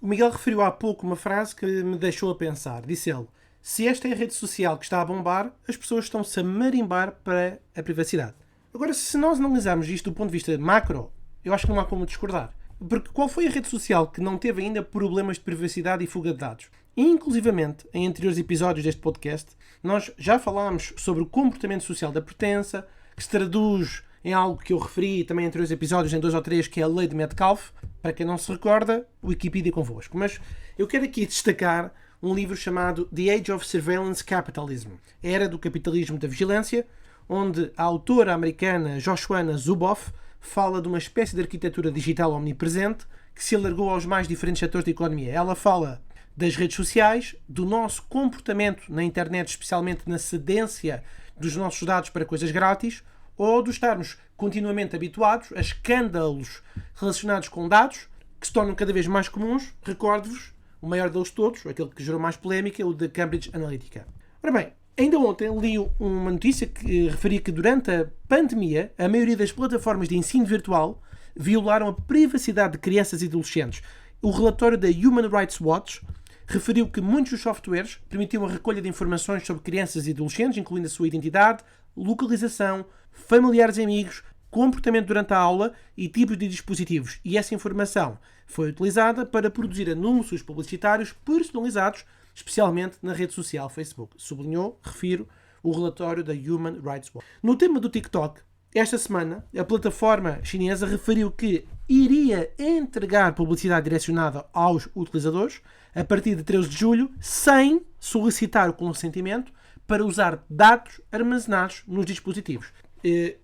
Speaker 3: O Miguel referiu há pouco uma frase que me deixou a pensar. Disse ele: se esta é a rede social que está a bombar, as pessoas estão-se a marimbar para a privacidade. Agora, se nós analisarmos isto do ponto de vista macro, eu acho que não há como discordar. Porque qual foi a rede social que não teve ainda problemas de privacidade e fuga de dados? E, inclusivamente, em anteriores episódios deste podcast, nós já falámos sobre o comportamento social da pertença, que se traduz em algo que eu referi também em anteriores episódios, em 2 ou 3, que é a lei de Metcalfe. Para quem não se recorda, Wikipedia convosco. Mas eu quero aqui destacar um livro chamado The Age of Surveillance Capitalism, a Era do Capitalismo da Vigilância, onde a autora americana Joshua Zuboff fala de uma espécie de arquitetura digital omnipresente que se alargou aos mais diferentes setores da economia. Ela fala das redes sociais, do nosso comportamento na internet, especialmente na cedência dos nossos dados para coisas grátis, ou de estarmos continuamente habituados a escândalos relacionados com dados que se tornam cada vez mais comuns. Recordo-vos, o maior deles todos, aquele que gerou mais polémica, o da Cambridge Analytica. Ora bem, ainda ontem li uma notícia que referia que durante a pandemia a maioria das plataformas de ensino virtual violaram a privacidade de crianças e adolescentes. O relatório da Human Rights Watch referiu que muitos dos softwares permitiam a recolha de informações sobre crianças e adolescentes, incluindo a sua identidade, localização, familiares e amigos, comportamento durante a aula e tipos de dispositivos. E essa informação foi utilizada para produzir anúncios publicitários personalizados, especialmente na rede social Facebook. Sublinhou, refiro, o relatório da Human Rights Watch. No tema do TikTok, esta semana, a plataforma chinesa referiu que iria entregar publicidade direcionada aos utilizadores a partir de 13 de julho, sem solicitar o consentimento para usar dados armazenados nos dispositivos.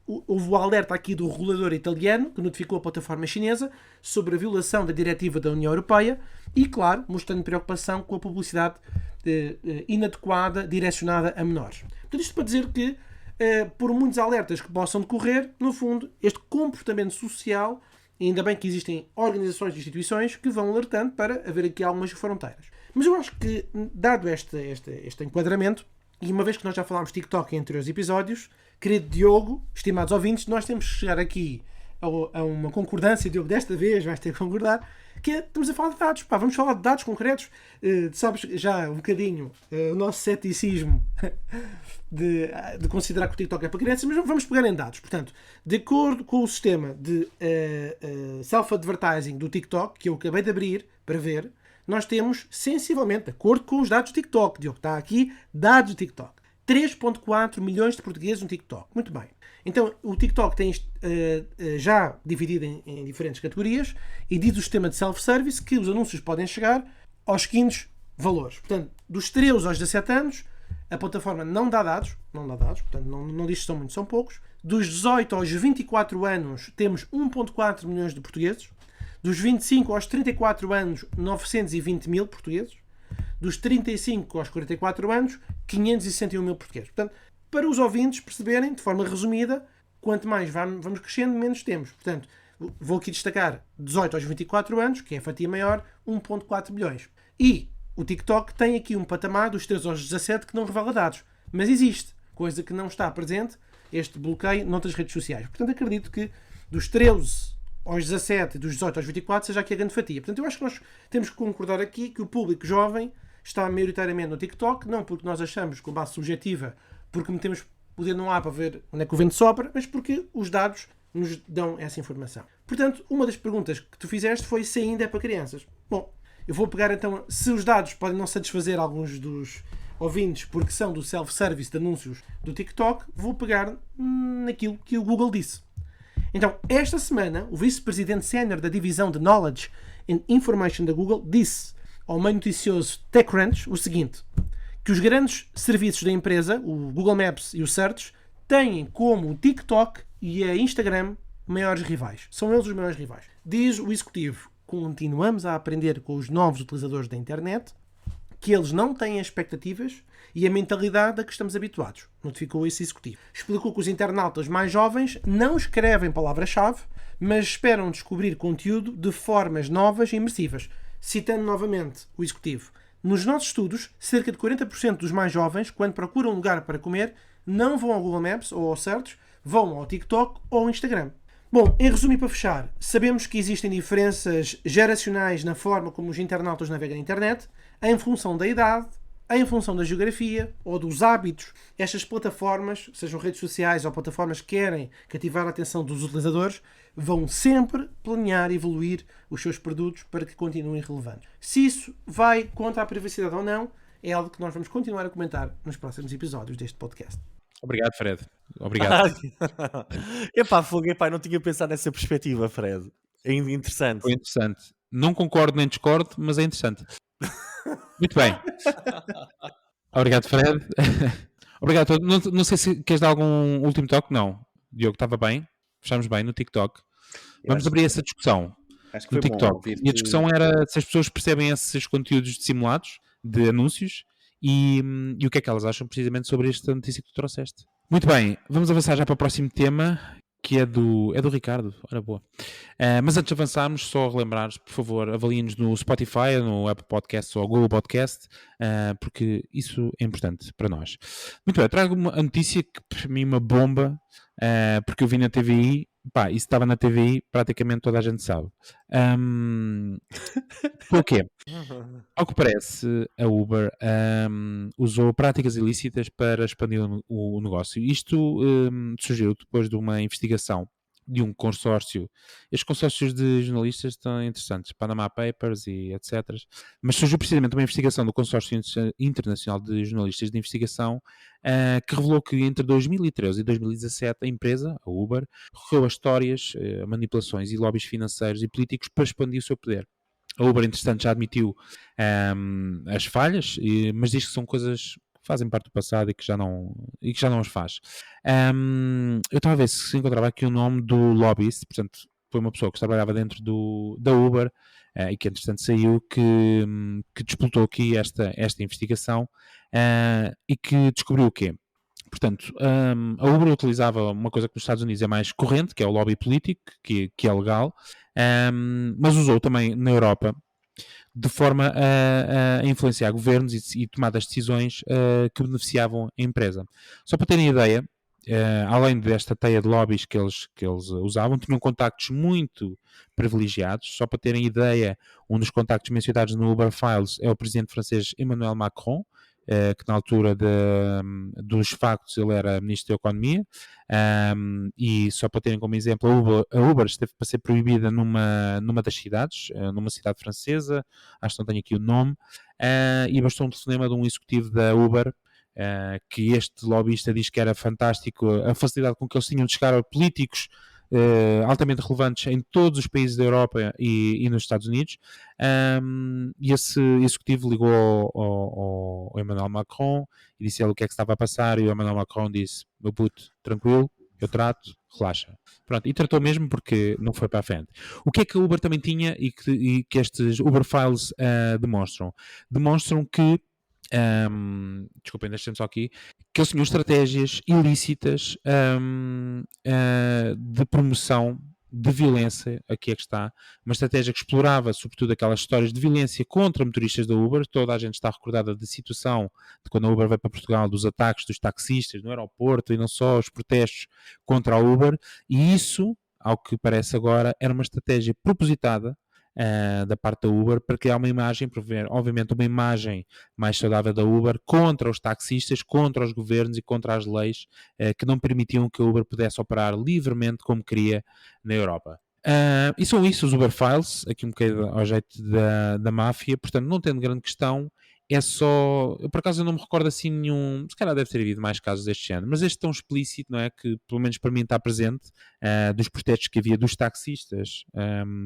Speaker 3: Houve o alerta aqui do regulador italiano, que notificou a plataforma chinesa sobre a violação da diretiva da União Europeia e, claro, mostrando preocupação com a publicidade inadequada direcionada a menores. Portanto, isto para dizer que, por muitos alertas que possam decorrer, no fundo, este comportamento social, ainda bem que existem organizações e instituições que vão alertando para haver aqui algumas fronteiras. Mas eu acho que, dado este enquadramento, e uma vez que nós já falámos TikTok em anteriores episódios, querido Diogo, estimados ouvintes, nós temos que chegar aqui a uma concordância, Diogo, desta vez vais ter que concordar, que estamos a falar de dados. Vamos falar de dados concretos. Sabes já um bocadinho o nosso ceticismo de considerar que o TikTok é para crianças, mas vamos pegar em dados. Portanto, de acordo com o sistema de self-advertising do TikTok, que eu acabei de abrir para ver, nós temos, sensivelmente, de acordo com os dados do TikTok, Diogo, está aqui, dados do TikTok, 3,4 milhões de portugueses no TikTok. Muito bem. Então, o TikTok tem já dividido em diferentes categorias e diz o sistema de self-service que os anúncios podem chegar aos seguintes valores. Portanto, dos 13 aos 17 anos, a plataforma não dá dados, portanto, não diz se são muitos, são poucos. Dos 18 aos 24 anos, temos 1,4 milhões de portugueses. Dos 25 aos 34 anos, 920 mil portugueses. Dos 35 aos 44 anos, 561 mil portugueses. Portanto, para os ouvintes perceberem, de forma resumida, quanto mais vamos crescendo, menos temos. Portanto, vou aqui destacar 18 aos 24 anos, que é a fatia maior, 1,4 milhões. E o TikTok tem aqui um patamar dos 13 aos 17 que não revela dados. Mas existe, coisa que não está presente, este bloqueio noutras redes sociais. Portanto, acredito que dos 13 aos 17 e dos 18 aos 24 seja aqui a grande fatia. Portanto, eu acho que nós temos que concordar aqui que o público jovem está maioritariamente no TikTok, não porque nós achamos com base subjetiva, porque metemos o dedo no ar para ver onde é que o vento sopra, mas porque os dados nos dão essa informação. Portanto, uma das perguntas que tu fizeste foi se ainda é para crianças. Bom, eu vou pegar então, se os dados podem não satisfazer alguns dos ouvintes porque são do self-service de anúncios do TikTok, vou pegar naquilo que o Google disse. Então, esta semana, o vice-presidente sénior da divisão de Knowledge and Information da Google disse ao meio noticioso TechCrunch o seguinte, que os grandes serviços da empresa, o Google Maps e o Search, têm como o TikTok e a Instagram maiores rivais. São eles os maiores rivais. Diz o executivo, continuamos a aprender com os novos utilizadores da internet, que eles não têm expectativas e a mentalidade a que estamos habituados, notificou esse executivo. Explicou que os internautas mais jovens não escrevem palavra-chave, mas esperam descobrir conteúdo de formas novas e imersivas. Citando novamente o executivo, nos nossos estudos, cerca de 40% dos mais jovens, quando procuram um lugar para comer, não vão ao Google Maps ou ao Search, vão ao TikTok ou ao Instagram. Bom, em resumo e para fechar, sabemos que existem diferenças geracionais na forma como os internautas navegam na internet, em função da idade, em função da geografia ou dos hábitos. Estas plataformas, sejam redes sociais ou plataformas que querem cativar a atenção dos utilizadores, vão sempre planear e evoluir os seus produtos para que continuem relevantes. Se isso vai contra a privacidade ou não, é algo que nós vamos continuar a comentar nos próximos episódios deste podcast.
Speaker 1: Obrigado, Fred. Obrigado.
Speaker 2: Epá, não tinha pensado nessa perspectiva, Fred. É interessante.
Speaker 1: Foi interessante. Não concordo nem discordo, mas é interessante. Muito bem. Obrigado, Fred. Obrigado a todos. Não sei se queres dar algum último toque. Não. Diogo, estava bem. Fechámos bem no TikTok. Vamos abrir essa discussão
Speaker 4: Acho que
Speaker 1: no
Speaker 4: foi
Speaker 1: TikTok. E a discussão era se as pessoas percebem esses conteúdos dissimulados de anúncios e o que é que elas acham precisamente sobre esta notícia que tu trouxeste. Muito bem, vamos avançar já para o próximo tema, que é do Ricardo. Ora boa. Mas antes de avançarmos, só relembrar-vos, por favor, avaliem-nos no Spotify, no Apple Podcasts ou Google Podcast, porque isso é importante para nós. Muito bem, trago uma notícia que para mim é uma bomba, porque eu vi na TVI. Pá, isso estava na TVI, praticamente toda a gente sabe. Foi o quê? Ao que parece, a Uber usou práticas ilícitas para expandir o negócio. Isto surgiu depois de uma investigação de um consórcio. Estes consórcios de jornalistas estão interessantes, Panama Papers e etc. Mas surgiu precisamente uma investigação do Consórcio Internacional de Jornalistas de Investigação que revelou que entre 2013 e 2017 a empresa, a Uber, recorreu a histórias, manipulações e lobbies financeiros e políticos para expandir o seu poder. A Uber, entretanto, já admitiu as falhas, mas diz que são coisas que fazem parte do passado e que já não as faz. Eu estava a ver se encontrava aqui o nome do lobbyist, portanto, foi uma pessoa que trabalhava dentro da Uber e que, entretanto, saiu, que disputou aqui esta investigação e que descobriu o quê? Portanto, a Uber utilizava uma coisa que nos Estados Unidos é mais corrente, que é o lobby político, que é legal, mas usou também na Europa de forma a influenciar governos e tomadas de decisões que beneficiavam a empresa. Só para terem ideia, além desta teia de lobbies que eles usavam, tinham contactos muito privilegiados. Só para terem ideia, um dos contactos mencionados no Uber Files é o presidente francês Emmanuel Macron, que na altura dos factos ele era ministro da Economia, e só para terem como exemplo, a Uber esteve para ser proibida numa das cidades, numa cidade francesa, acho que não tenho aqui o nome, e bastou um telefonema de um executivo da Uber, que este lobbyista diz que era fantástico a facilidade com que eles tinham de chegar a políticos altamente relevantes em todos os países da Europa e nos Estados Unidos. E esse executivo ligou ao Emmanuel Macron e disse-lhe o que é que estava a passar, e o Emmanuel Macron disse: meu puto, tranquilo, eu trato, relaxa. Pronto, e tratou mesmo porque não foi para a frente. O que é que a Uber também tinha e que estes Uber Files demonstram? Demonstram que desculpem, deixem-me só aqui, que eles tinham estratégias ilícitas de promoção de violência, aqui é que está, uma estratégia que explorava sobretudo aquelas histórias de violência contra motoristas da Uber. Toda a gente está recordada da situação de quando a Uber veio para Portugal, dos ataques dos taxistas no aeroporto e não só, os protestos contra a Uber, e isso, ao que parece agora, era uma estratégia propositada da parte da Uber para criar uma imagem, obviamente uma imagem mais saudável da Uber contra os taxistas, contra os governos e contra as leis que não permitiam que a Uber pudesse operar livremente como queria na Europa. E são isso os Uber Files, aqui um bocadinho ao jeito da máfia, portanto não tendo grande questão, é só, eu por acaso eu não me recordo assim nenhum, se calhar deve ter havido mais casos deste género, mas este tão explícito, não é, que pelo menos para mim está presente, dos protestos que havia dos taxistas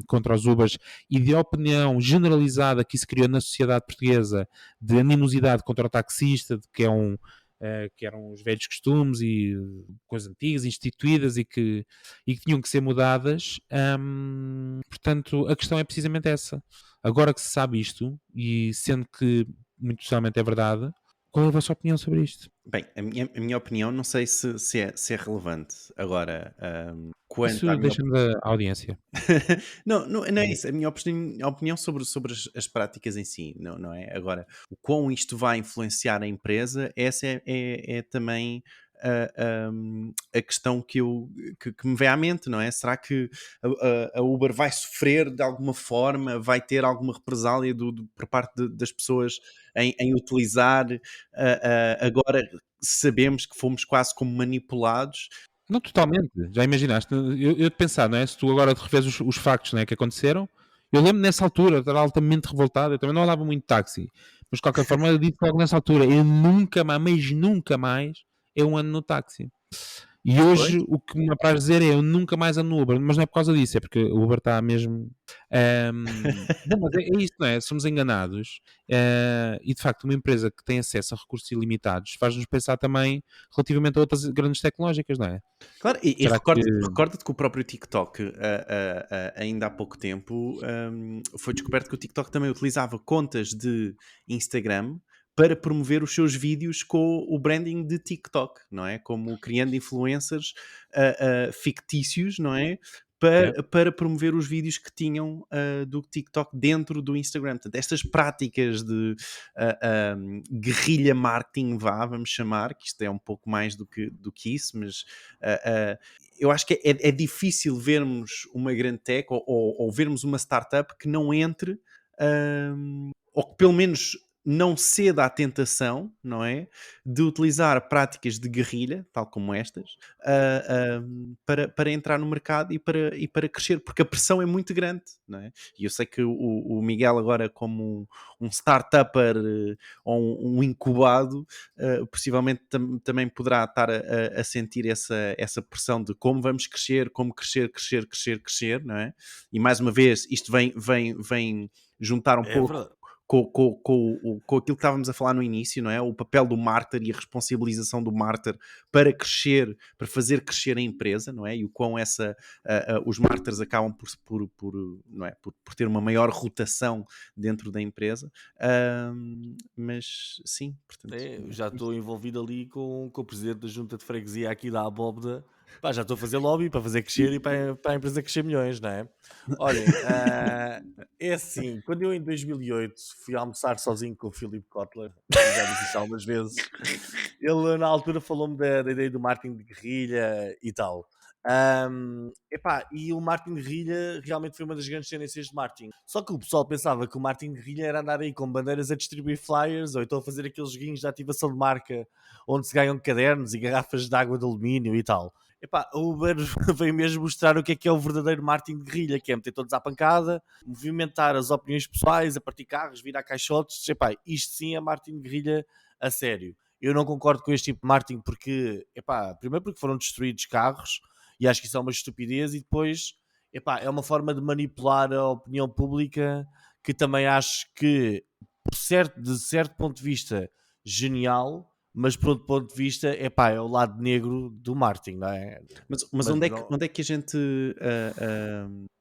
Speaker 1: contra os Ubers e de opinião generalizada que isso criou na sociedade portuguesa, de animosidade contra o taxista, de que que eram os velhos costumes e coisas antigas, instituídas e que tinham que ser mudadas. Portanto, a questão é precisamente essa. Agora que se sabe isto, e sendo que muito possivelmente é verdade, qual é a vossa opinião sobre isto?
Speaker 4: Bem, a minha opinião não sei se é relevante. Agora, quanto à
Speaker 1: Isso
Speaker 4: minha
Speaker 1: deixa-me da audiência.
Speaker 4: não é isso. A minha opinião sobre as práticas em si, não é? Agora, o quão isto vai influenciar a empresa, essa é também a questão que me vem à mente, não é? Será que a Uber vai sofrer de alguma forma, vai ter alguma represália por parte das pessoas em utilizar? Agora sabemos que fomos quase como manipulados.
Speaker 1: Não, totalmente. Já imaginaste? Eu de pensar, não é? Se tu agora revês os factos, não é, que aconteceram, eu lembro nessa altura, eu estava altamente revoltado, eu também não andava muito de táxi, mas de qualquer forma eu disse logo nessa altura, eu nunca mais, mas nunca mais, eu ando no táxi. E
Speaker 4: Pois.
Speaker 1: hoje o que me apraz dizer é eu nunca mais ando no Uber, mas não é por causa disso, é porque o Uber está mesmo. Não, mas é isso, não é? Somos enganados, e de facto, uma empresa que tem acesso a recursos ilimitados faz-nos pensar também relativamente a outras grandes tecnológicas, não é?
Speaker 4: Claro, e
Speaker 1: Será que.
Speaker 4: recorda-te que o próprio TikTok, ainda há pouco tempo, foi descoberto que o TikTok também utilizava contas de Instagram para promover os seus vídeos com o branding de TikTok, não é? Como criando influencers fictícios, não é? Para promover os vídeos que tinham do TikTok dentro do Instagram. Portanto, estas práticas de guerrilha marketing, vamos chamar, que isto é um pouco mais do que isso, mas eu acho que é difícil vermos uma grande tech ou vermos uma startup que não entre, ou que pelo menos não ceda à tentação, não é? De utilizar práticas de guerrilha, tal como estas, para entrar no mercado e para crescer, porque a pressão é muito grande, não é? E eu sei que o Miguel agora, como um startupper ou um incubado, possivelmente também poderá estar a sentir essa pressão de como vamos crescer, como crescer, não é? E mais uma vez, isto vem juntar um
Speaker 2: É
Speaker 4: pouco
Speaker 2: verdade.
Speaker 4: com aquilo que estávamos a falar no início, não é? O papel do marketer e a responsabilização do marketer para crescer, para fazer crescer a empresa, não é? E o quão os marketers acabam não é? por ter uma maior rotação dentro da empresa. Mas sim, portanto.
Speaker 2: Já estou envolvido ali com o presidente da junta de freguesia aqui da Abóbeda Pá, já estou a fazer lobby para fazer crescer e para a empresa crescer milhões, não é? Olhem, é assim, quando eu em 2008 fui almoçar sozinho com o Philip Kotler, eu já disse isto algumas vezes, ele na altura falou-me da ideia do marketing de guerrilha e tal. Epá, e o marketing de guerrilha realmente foi uma das grandes tendências de marketing. Só que o pessoal pensava que o marketing de guerrilha era andar aí com bandeiras a distribuir flyers ou então a fazer aqueles joguinhos de ativação de marca onde se ganham cadernos e garrafas de água de alumínio e tal. Epá, a Uber veio mesmo mostrar o que é o verdadeiro marketing de guerrilha, que é meter todos à pancada, movimentar as opiniões pessoais, a partir carros, virar caixotes. Epá, isto sim é marketing de guerrilha a sério. Eu não concordo com este tipo de marketing porque, epá, primeiro porque foram destruídos carros e acho que isso é uma estupidez, e depois, epá, é uma forma de manipular a opinião pública que também acho que, de certo ponto de vista, genial, mas por outro ponto de vista, epá, é o lado negro do marketing, não é?
Speaker 4: Mas onde,
Speaker 2: não...
Speaker 4: onde é que a gente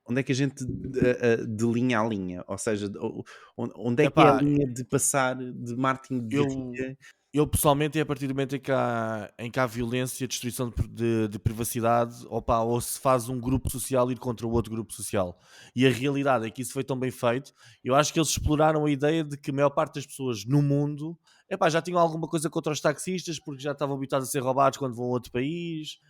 Speaker 4: onde é que a gente delinha a linha? Ou seja, onde é que é a
Speaker 2: Epá,
Speaker 4: linha de passar de marketing de
Speaker 2: eu,
Speaker 4: guerrilha?
Speaker 2: eu pessoalmente, é a partir do momento em que há violência, destruição de privacidade, opa, ou se faz um grupo social ir contra o outro grupo social. E a realidade é que isso foi tão bem feito. Eu acho que eles exploraram a ideia de que a maior parte das pessoas no mundo, epá, já tinham alguma coisa contra os taxistas porque já estavam habituados a ser roubados quando vão a outro país.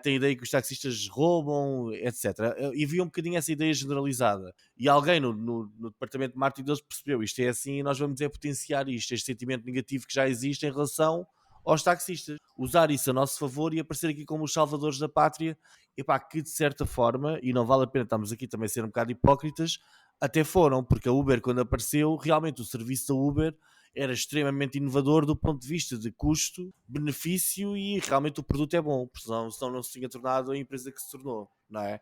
Speaker 2: Têm a ideia que os taxistas roubam, etc. E havia um bocadinho essa ideia generalizada. E alguém no departamento de marketing deles percebeu isto é assim e nós vamos potenciar isto, este sentimento negativo que já existe em relação aos taxistas. Usar isso a nosso favor e aparecer aqui como os salvadores da pátria. Epá, que de certa forma, e não vale a pena estarmos aqui também a ser um bocado hipócritas, até foram, porque a Uber, quando apareceu, realmente o serviço da Uber era extremamente inovador do ponto de vista de custo, benefício, e realmente o produto é bom, porque senão não se tinha tornado a empresa que se tornou, não é?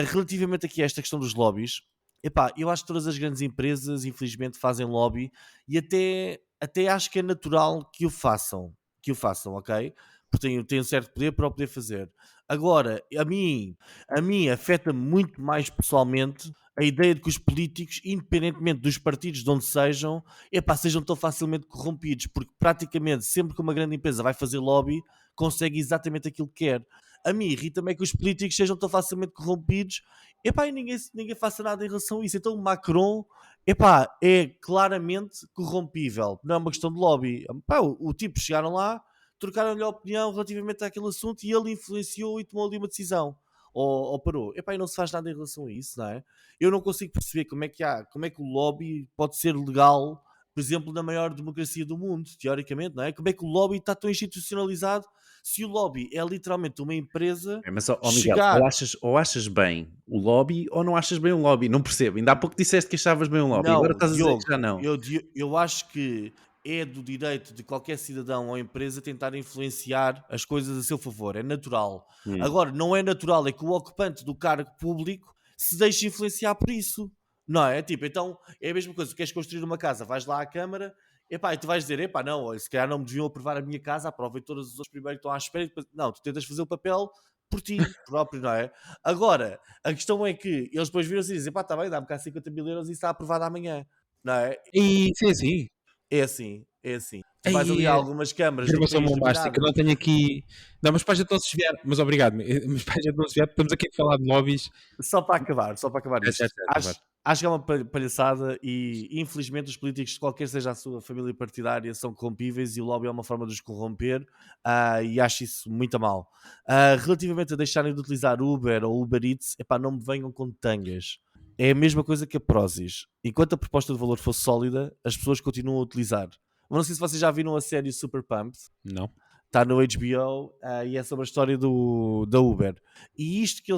Speaker 2: Relativamente aqui a esta questão dos lobbies, epá, eu acho que todas as grandes empresas, infelizmente, fazem lobby, e até acho que é natural que o façam, ok? Porque têm um certo poder para o poder fazer. Agora, a mim afeta muito mais pessoalmente a ideia de que os políticos, independentemente dos partidos de onde sejam, epá, sejam tão facilmente corrompidos, porque praticamente sempre que uma grande empresa vai fazer lobby, consegue exatamente aquilo que quer. A mim irrita-me é que os políticos sejam tão facilmente corrompidos, epá, e ninguém faça nada em relação a isso. Então o Macron, epá, é claramente corrompível, não é uma questão de lobby. Epá, o tipo, chegaram lá, trocaram-lhe a opinião relativamente àquele assunto e ele influenciou e tomou ali uma decisão. Ou parou. Epá, e não se faz nada em relação a isso, não é? Eu não consigo perceber como é que o lobby pode ser legal, por exemplo, na maior democracia do mundo, teoricamente, não é? Como é que o lobby está tão institucionalizado se o lobby é literalmente uma empresa
Speaker 4: Mas, ó Miguel,
Speaker 2: chegar...
Speaker 4: ou achas bem o lobby ou não achas bem o lobby? Não percebo. Ainda há pouco disseste que achavas bem o lobby, agora
Speaker 2: Não,
Speaker 4: estás a dizer
Speaker 2: Diogo,
Speaker 4: que já não.
Speaker 2: eu acho que é do direito de qualquer cidadão ou empresa tentar influenciar as coisas a seu favor, é natural. Agora, não é natural é que o ocupante do cargo público se deixe influenciar por isso. Não é? Tipo, então é a mesma coisa, tu queres construir uma casa, vais lá à Câmara, epá, e tu vais dizer, epá, não, olha, se calhar não me deviam aprovar a minha casa, aprovem todos os outros primeiro que estão à espera, e depois... Não, tu tentas fazer o papel por ti próprio, não é? Agora, a questão é que eles depois viram-se e dizem, pá, está bem, dá-me cá 50 mil euros e está aprovado amanhã, não é?
Speaker 1: E sim, sim.
Speaker 2: É assim, é assim. Tu vais ali
Speaker 1: Aí,
Speaker 2: a algumas câmaras do
Speaker 1: informação
Speaker 2: país
Speaker 1: bombástica.
Speaker 2: dominado,
Speaker 1: Não tenho aqui. Não, mas para a gente não se desviar. Mas obrigado. Mas para a gente não se desviar, estamos aqui a falar de lobbies.
Speaker 2: só para acabar isto.
Speaker 1: Certo, certo,
Speaker 2: Acho,
Speaker 1: certo.
Speaker 2: acho que é uma palhaçada e infelizmente os políticos, qualquer seja a sua família partidária, são corrompíveis e o lobby é uma forma de os corromper, e acho isso muito a mal. Relativamente a deixarem de utilizar Uber ou Uber Eats, epá, não me venham com tangas. É a mesma coisa que a Prozis. Enquanto a proposta de valor for sólida, as pessoas continuam a utilizar. Eu não sei se vocês já viram a série Super Pumped.
Speaker 1: Não.
Speaker 2: Está no HBO, e é sobre a história da Uber. E isto que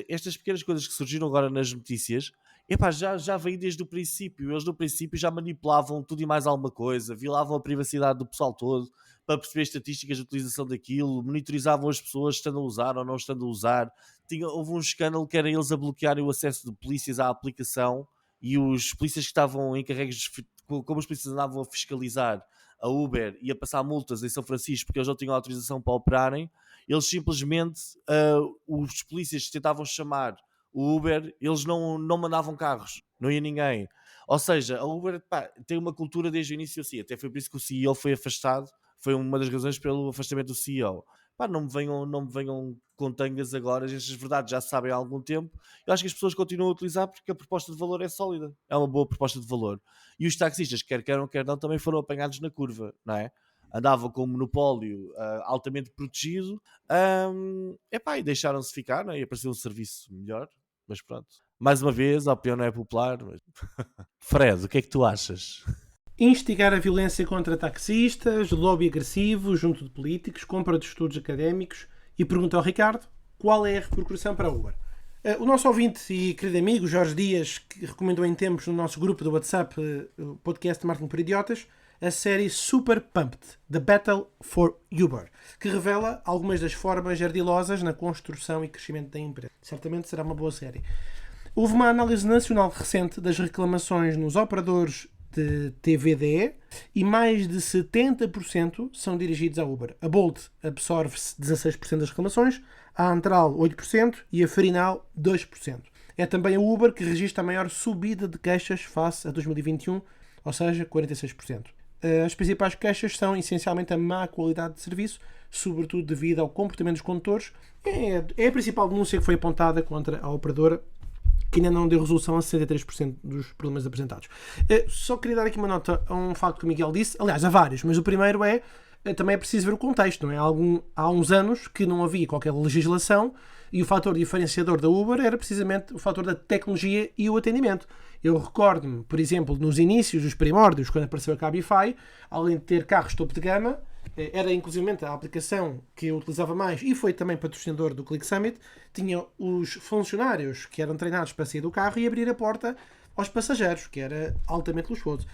Speaker 2: estas pequenas coisas que surgiram agora nas notícias, epá, já veio desde o princípio. Eles no princípio já manipulavam tudo e mais alguma coisa, violavam a privacidade do pessoal todo para perceber estatísticas de utilização daquilo, monitorizavam as pessoas estando a usar ou não estando a usar. Houve um escândalo que era eles a bloquearem o acesso de polícias à aplicação, e os polícias que estavam encarregues, como os polícias andavam a fiscalizar a Uber e a passar multas em São Francisco porque eles não tinham autorização para operarem, eles simplesmente, os polícias tentavam chamar o Uber, eles não mandavam carros, não ia ninguém. Ou seja, a Uber, pá, tem uma cultura desde o início assim, até foi por isso que o CEO foi afastado, foi uma das razões pelo afastamento do CEO. pá, não me venham com tangas agora, estas verdades já se sabem há algum tempo. Eu acho que as pessoas continuam a utilizar porque a proposta de valor é sólida, é uma boa proposta de valor. E os taxistas, quer queiram, quer não, também foram apanhados na curva, não é? Andavam com um monopólio altamente protegido, e deixaram-se ficar, não é? E apareceu um serviço melhor, mas pronto. Mais uma vez, a opinião não é popular. Mas... Fred, o que é que tu achas?
Speaker 3: Instigar a violência contra taxistas, lobby agressivo junto de políticos, compra de estudos académicos e pergunta ao Ricardo qual é a repercussão para a Uber. O nosso ouvinte e querido amigo Jorge Dias, que recomendou em tempos no nosso grupo do WhatsApp, o podcast Marketing por Idiotas, a série Super Pumped, The Battle for Uber, que revela algumas das formas ardilosas na construção e crescimento da empresa. Certamente será uma boa série. Houve uma análise nacional recente das reclamações nos operadores de TVDE e mais de 70% são dirigidos à Uber. A Bolt absorve-se 16% das reclamações, a Antral 8% e a Farinal 2%. É também a Uber que registra a maior subida de queixas face a 2021, ou seja, 46%. As principais queixas são essencialmente a má qualidade de serviço, sobretudo devido ao comportamento dos condutores. É a principal denúncia que foi apontada contra a operadora, que ainda não deu resolução a 63% dos problemas apresentados. Só queria dar aqui uma nota a um facto que o Miguel disse, aliás, há vários, mas o primeiro também é preciso ver o contexto, não é? Há uns anos que não havia qualquer legislação e o fator diferenciador da Uber era precisamente o fator da tecnologia e o atendimento. Eu recordo-me, por exemplo, nos inícios, dos primórdios, quando apareceu a Cabify, além de ter carros topo de gama, era inclusivamente a aplicação que eu utilizava mais e foi também patrocinador do Click Summit, tinha os funcionários que eram treinados para sair do carro e abrir a porta aos passageiros, que era altamente luxuoso.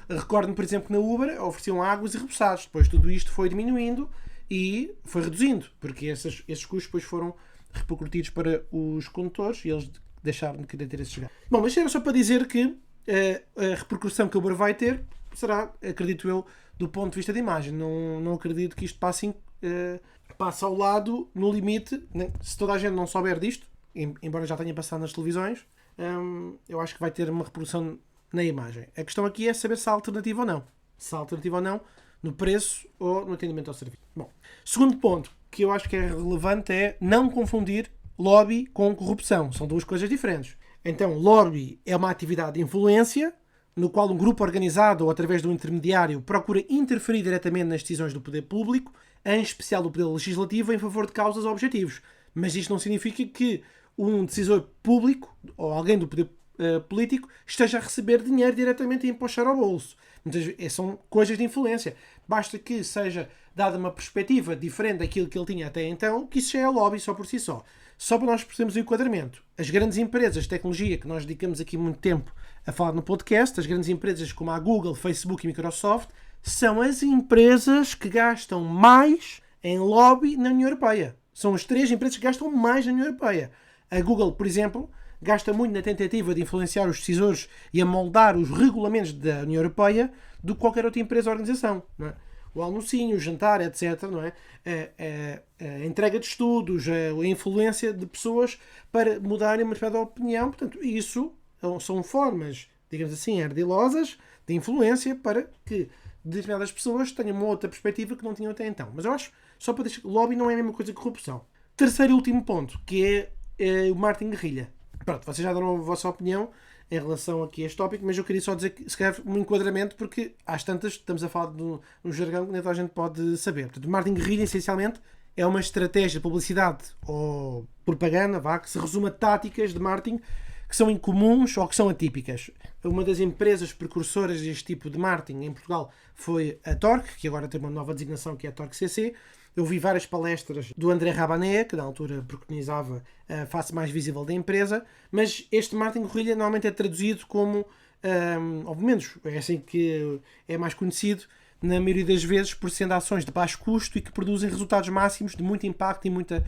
Speaker 3: Recordo-me, por exemplo, que na Uber ofereciam águas e repousados. Depois tudo isto foi diminuindo e foi reduzindo, porque esses custos depois foram repercutidos para os condutores e eles deixaram de querer ter esses gastos. Bom, mas era só para dizer que a repercussão que a Uber vai ter será, acredito eu, do ponto de vista de imagem. Não acredito que isto passe ao lado, no limite, né? Se toda a gente não souber disto, embora já tenha passado nas televisões, eu acho que vai ter uma repercussão na imagem. A questão aqui é saber se há alternativa ou não. Se há alternativa ou não no preço ou no atendimento ao serviço. Bom, segundo ponto que eu acho que é relevante é não confundir lobby com corrupção. São duas coisas diferentes. Então, lobby é uma atividade de influência no qual um grupo organizado ou através de um intermediário procura interferir diretamente nas decisões do poder público, em especial do poder legislativo, em favor de causas ou objetivos. Mas isto não significa que um decisor público ou alguém do poder político esteja a receber dinheiro diretamente e empochar ao bolso. Muitas vezes, são coisas de influência. Basta que seja dada uma perspectiva diferente daquilo que ele tinha até então, que isso já é lobby só por si só. Só para nós percebermos o enquadramento. As grandes empresas de tecnologia, que nós dedicamos aqui muito tempo a falar no podcast, as grandes empresas como a Google, Facebook e Microsoft, são as empresas que gastam mais em lobby na União Europeia. São as 3 empresas que gastam mais na União Europeia. A Google, por exemplo, gasta muito na tentativa de influenciar os decisores e a moldar os regulamentos da União Europeia do que qualquer outra empresa ou organização. Não é? O almocinho, o jantar, etc. Não é? A entrega de estudos, a influência de pessoas para mudarem uma determinada opinião. Portanto, isso são formas, digamos assim, ardilosas de influência para que determinadas pessoas tenham uma outra perspectiva que não tinham até então. Mas eu acho, só para deixar, lobby não é a mesma coisa que corrupção. Terceiro e último ponto, que é o marketing guerrilha. Pronto, vocês já deram a vossa opinião em relação aqui a este tópico, mas eu queria só dizer que se calhar um enquadramento, porque às tantas estamos a falar de um jargão que nem toda a gente pode saber. Portanto, o marketing guerrilha, essencialmente, é uma estratégia de publicidade ou propaganda, que se resume a táticas de marketing que são incomuns ou que são atípicas. Uma das empresas precursoras deste tipo de marketing em Portugal foi a Torque, que agora tem uma nova designação que é a Torque CC. Eu vi várias palestras do André Rabané, que na altura preconizava a face mais visível da empresa, mas este marketing guerrilha normalmente é traduzido como, ou pelo menos é assim que é mais conhecido, na maioria das vezes por sendo ações de baixo custo e que produzem resultados máximos de muito impacto e muita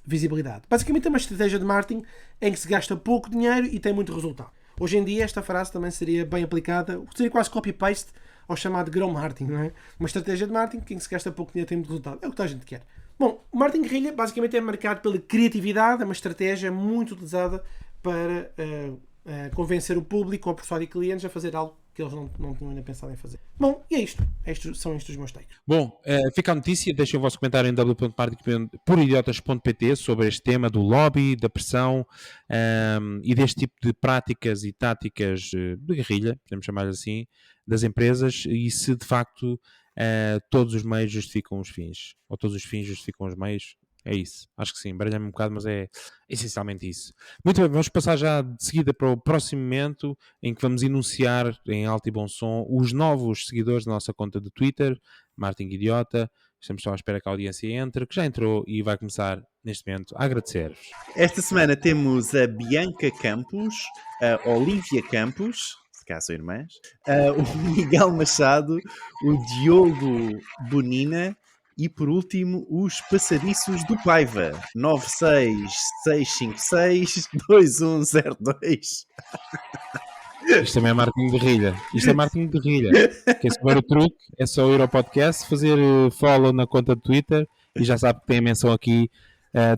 Speaker 3: visibilidade. Basicamente é uma estratégia de marketing em que se gasta pouco dinheiro e tem muito resultado. Hoje em dia esta frase também seria bem aplicada, seria quase copy-paste ao chamado grow marketing, não é? Uma estratégia de marketing em que se gasta pouco dinheiro e tem muito resultado. É o que toda a gente quer. Bom, o marketing guerrilha basicamente é marcado pela criatividade, é uma estratégia muito utilizada para convencer o público ou persuadir clientes a fazer algo que eles não tinham ainda pensado em fazer. Bom, e é isto. São estes os meus takes.
Speaker 1: Bom, fica a notícia, deixem o vosso comentário em www.marketingporidiotas.pt sobre este tema do lobby, da pressão e deste tipo de práticas e táticas de guerrilha, podemos chamar assim, das empresas, e se de facto todos os meios justificam os fins, ou todos os fins justificam os meios. É isso, acho que sim, baralhei-me um bocado, mas é essencialmente isso. Muito bem, vamos passar já de seguida para o próximo momento em que vamos enunciar em alto e bom som os novos seguidores da nossa conta de Twitter, Martin Idiota. Estamos só à espera que a audiência entre, que já entrou e vai começar neste momento a agradecer-vos.
Speaker 4: Esta semana temos a Bianca Campos, a Olivia Campos, se cá são irmãs, o Miguel Machado, o Diogo Bonina e, por último, os Passadiços do Paiva, 966562102.
Speaker 1: Isto também é marketing de guerrilha. Isto é marketing de guerrilha. Quer saber o truque? É só ir ao podcast, fazer follow na conta de Twitter e já sabe que tem a menção aqui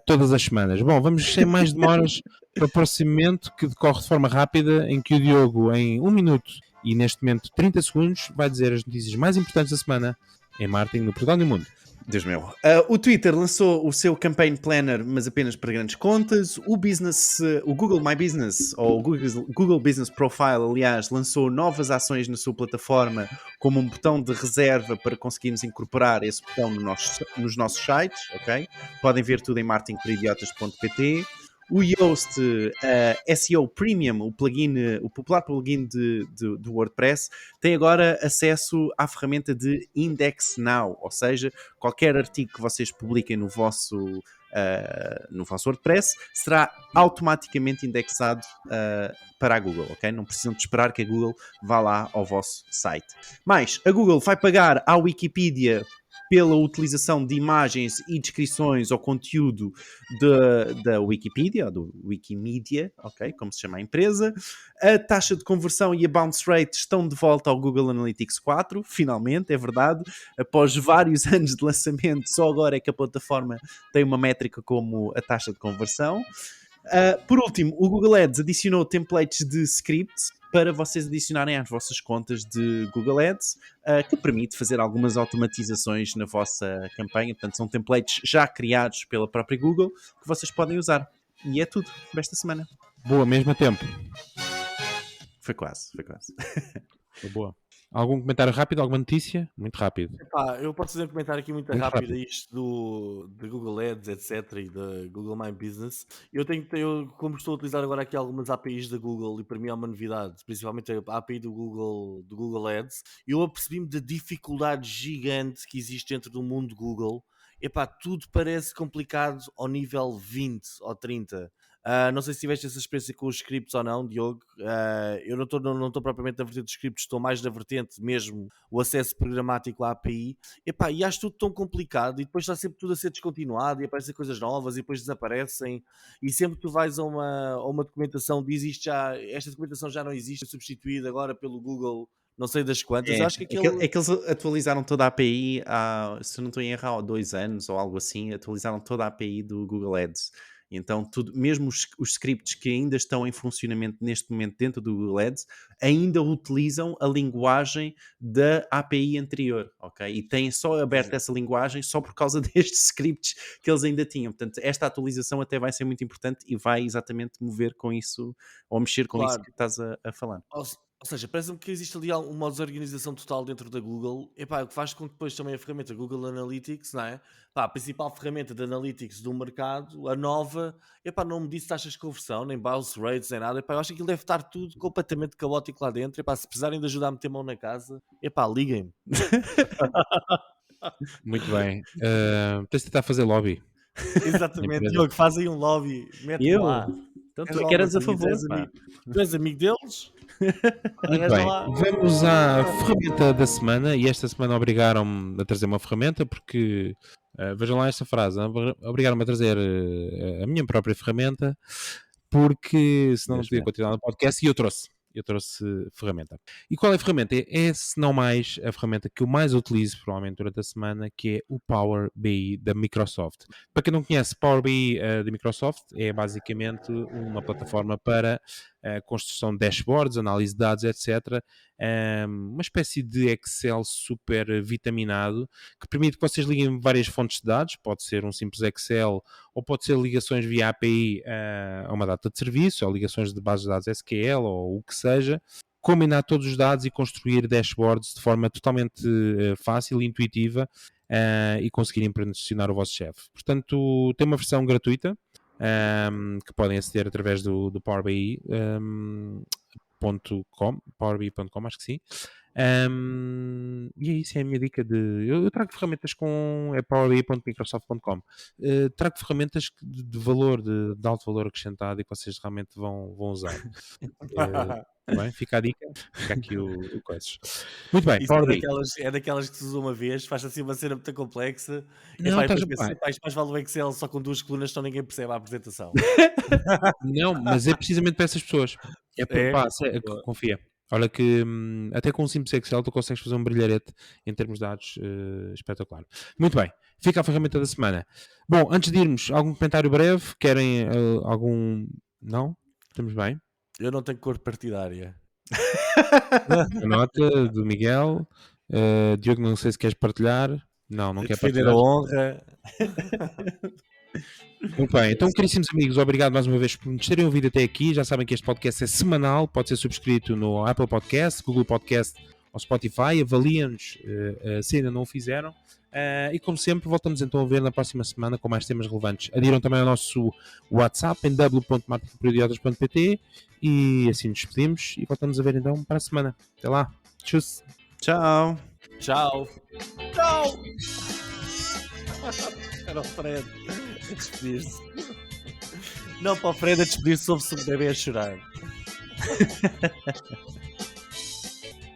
Speaker 1: todas as semanas. Bom, vamos sem mais demoras para o próximo momento, que decorre de forma rápida, em que o Diogo, em 1 minuto e neste momento 30 segundos, vai dizer as notícias mais importantes da semana em marketing no Portugal e no mundo.
Speaker 4: Deus meu. O Twitter lançou o seu Campaign Planner, mas apenas para grandes contas. O Google My Business, ou o Google Business Profile, aliás, lançou novas ações na sua plataforma, como um botão de reserva para conseguirmos incorporar esse botão nos nossos sites, ok? Podem ver tudo em marketingporidiotas.pt. O Yoast SEO Premium, o popular plugin do WordPress, tem agora acesso à ferramenta de Index Now, ou seja, qualquer artigo que vocês publiquem no vosso WordPress será automaticamente indexado para a Google, ok? Não precisam de esperar que a Google vá lá ao vosso site. Mas a Google vai pagar à Wikipedia pela utilização de imagens e descrições ao conteúdo da Wikipedia, ou do Wikimedia, ok, como se chama a empresa. A taxa de conversão e a bounce rate estão de volta ao Google Analytics 4, finalmente, é verdade. Após vários anos de lançamento, só agora é que a plataforma tem uma métrica como a taxa de conversão. Por último, o Google Ads adicionou templates de script para vocês adicionarem às vossas contas de Google Ads, que permite fazer algumas automatizações na vossa campanha. Portanto, são templates já criados pela própria Google que vocês podem usar. E é tudo para esta semana.
Speaker 1: Boa, mesmo a tempo.
Speaker 4: Foi quase.
Speaker 1: Foi boa. Algum comentário rápido? Alguma notícia? Muito rápido.
Speaker 2: Eu posso fazer um comentário aqui muito rápido a isto de Google Ads, etc. e da Google My Business. Eu como estou a utilizar agora aqui algumas APIs da Google, e para mim é uma novidade, principalmente a API do Google Ads, eu apercebi-me da dificuldade gigante que existe dentro do mundo Google. Tudo parece complicado ao nível 20 ou 30. Não sei se tiveste essa experiência com os scripts ou não, Diogo. Eu não estou propriamente na vertente dos scripts, estou mais na vertente mesmo o acesso programático à API. E acho tudo tão complicado, e depois está sempre tudo a ser descontinuado e aparecem coisas novas e depois desaparecem, e sempre que tu vais a uma documentação diz isto já, esta documentação já não existe, é substituída agora pelo Google não sei das quantas. Eu acho que
Speaker 4: é que eles atualizaram toda a API se não estou em erro, há 2 anos ou algo assim, atualizaram toda a API do Google Ads. Então, mesmo os scripts que ainda estão em funcionamento neste momento dentro do Google Ads, ainda utilizam a linguagem da API anterior, ok? E têm só aberto essa linguagem só por causa destes scripts que eles ainda tinham. Portanto, esta atualização até vai ser muito importante e vai exatamente mover com isso, ou mexer com isso que estás a falar.
Speaker 2: Ou seja, parece-me que existe ali uma desorganização total dentro da Google, o que faz com que depois também a ferramenta Google Analytics, não é? A principal ferramenta de Analytics do mercado, a nova, não me disse taxas de conversão, nem bounce rates, nem nada. Eu acho que aquilo deve estar tudo completamente caótico lá dentro. Se precisarem de ajudar a meter mão na casa, liguem-me.
Speaker 1: Muito bem. Tens de tentar fazer lobby.
Speaker 2: Exatamente, Diogo, fazem um lobby, mete lá.
Speaker 4: Então tu que eras a favor,
Speaker 2: tu és amigo deles?
Speaker 1: Muito bem, vamos à ferramenta da semana, e esta semana obrigaram-me a trazer uma ferramenta porque, vejam lá esta frase, obrigaram-me a trazer a minha própria ferramenta porque senão não podia continuar no podcast, e eu trouxe ferramenta. E qual é a ferramenta? É, se não mais, a ferramenta que eu mais utilizo provavelmente durante a semana, que é o Power BI da Microsoft. Para quem não conhece, Power BI da Microsoft é basicamente uma plataforma para construção de dashboards, análise de dados, etc. Uma espécie de Excel super vitaminado que permite que vocês liguem várias fontes de dados, pode ser um simples Excel ou pode ser ligações via API a uma data de serviço ou ligações de bases de dados SQL ou o que seja, combinar todos os dados e construir dashboards de forma totalmente fácil e intuitiva e conseguirem pressionar o vosso chefe. Portanto, tem uma versão gratuita que podem aceder através do Power BI. Powerbi.com, acho que sim. E é isso, é a minha dica eu trago ferramentas com powerbi.microsoft.com. Trago ferramentas de valor, de alto valor acrescentado e que vocês realmente vão usar. Bem, fica a dica, fica aqui o coisas. Muito bem,
Speaker 2: Isso é daquelas que se usa uma vez, faz assim uma cena muito complexa e mais vale o Excel só com 2 colunas, só ninguém percebe a apresentação.
Speaker 1: Não, mas é precisamente para essas pessoas. Confia. Olha que até com um simples Excel tu consegues fazer um brilharete em termos de dados espetacular. Muito bem, fica a ferramenta da semana. Bom, antes de irmos, algum comentário breve? Querem algum... Não? Estamos bem?
Speaker 2: Eu não tenho cor partidária.
Speaker 1: A nota do Miguel. Diogo, não sei se queres partilhar. Não quer
Speaker 2: Defender
Speaker 1: partilhar.
Speaker 2: a honra.
Speaker 1: Muito bem, então caríssimos amigos, obrigado mais uma vez por nos terem ouvido até aqui. Já sabem que este podcast é semanal, pode ser subscrito no Apple Podcast, Google Podcast ou Spotify. Avaliem-nos se ainda não o fizeram. E como sempre, voltamos então a ver na próxima semana com mais temas relevantes. Adiram também ao nosso WhatsApp em w.marketingporidiotas.pt e assim nos despedimos e voltamos a ver então para a semana. Até lá. Tchau.
Speaker 4: Tchau.
Speaker 2: Tchau. Tchau. Era o Fred a despedir-se. Não, para o Fred a despedir-se, ouve-se um bebê a chorar.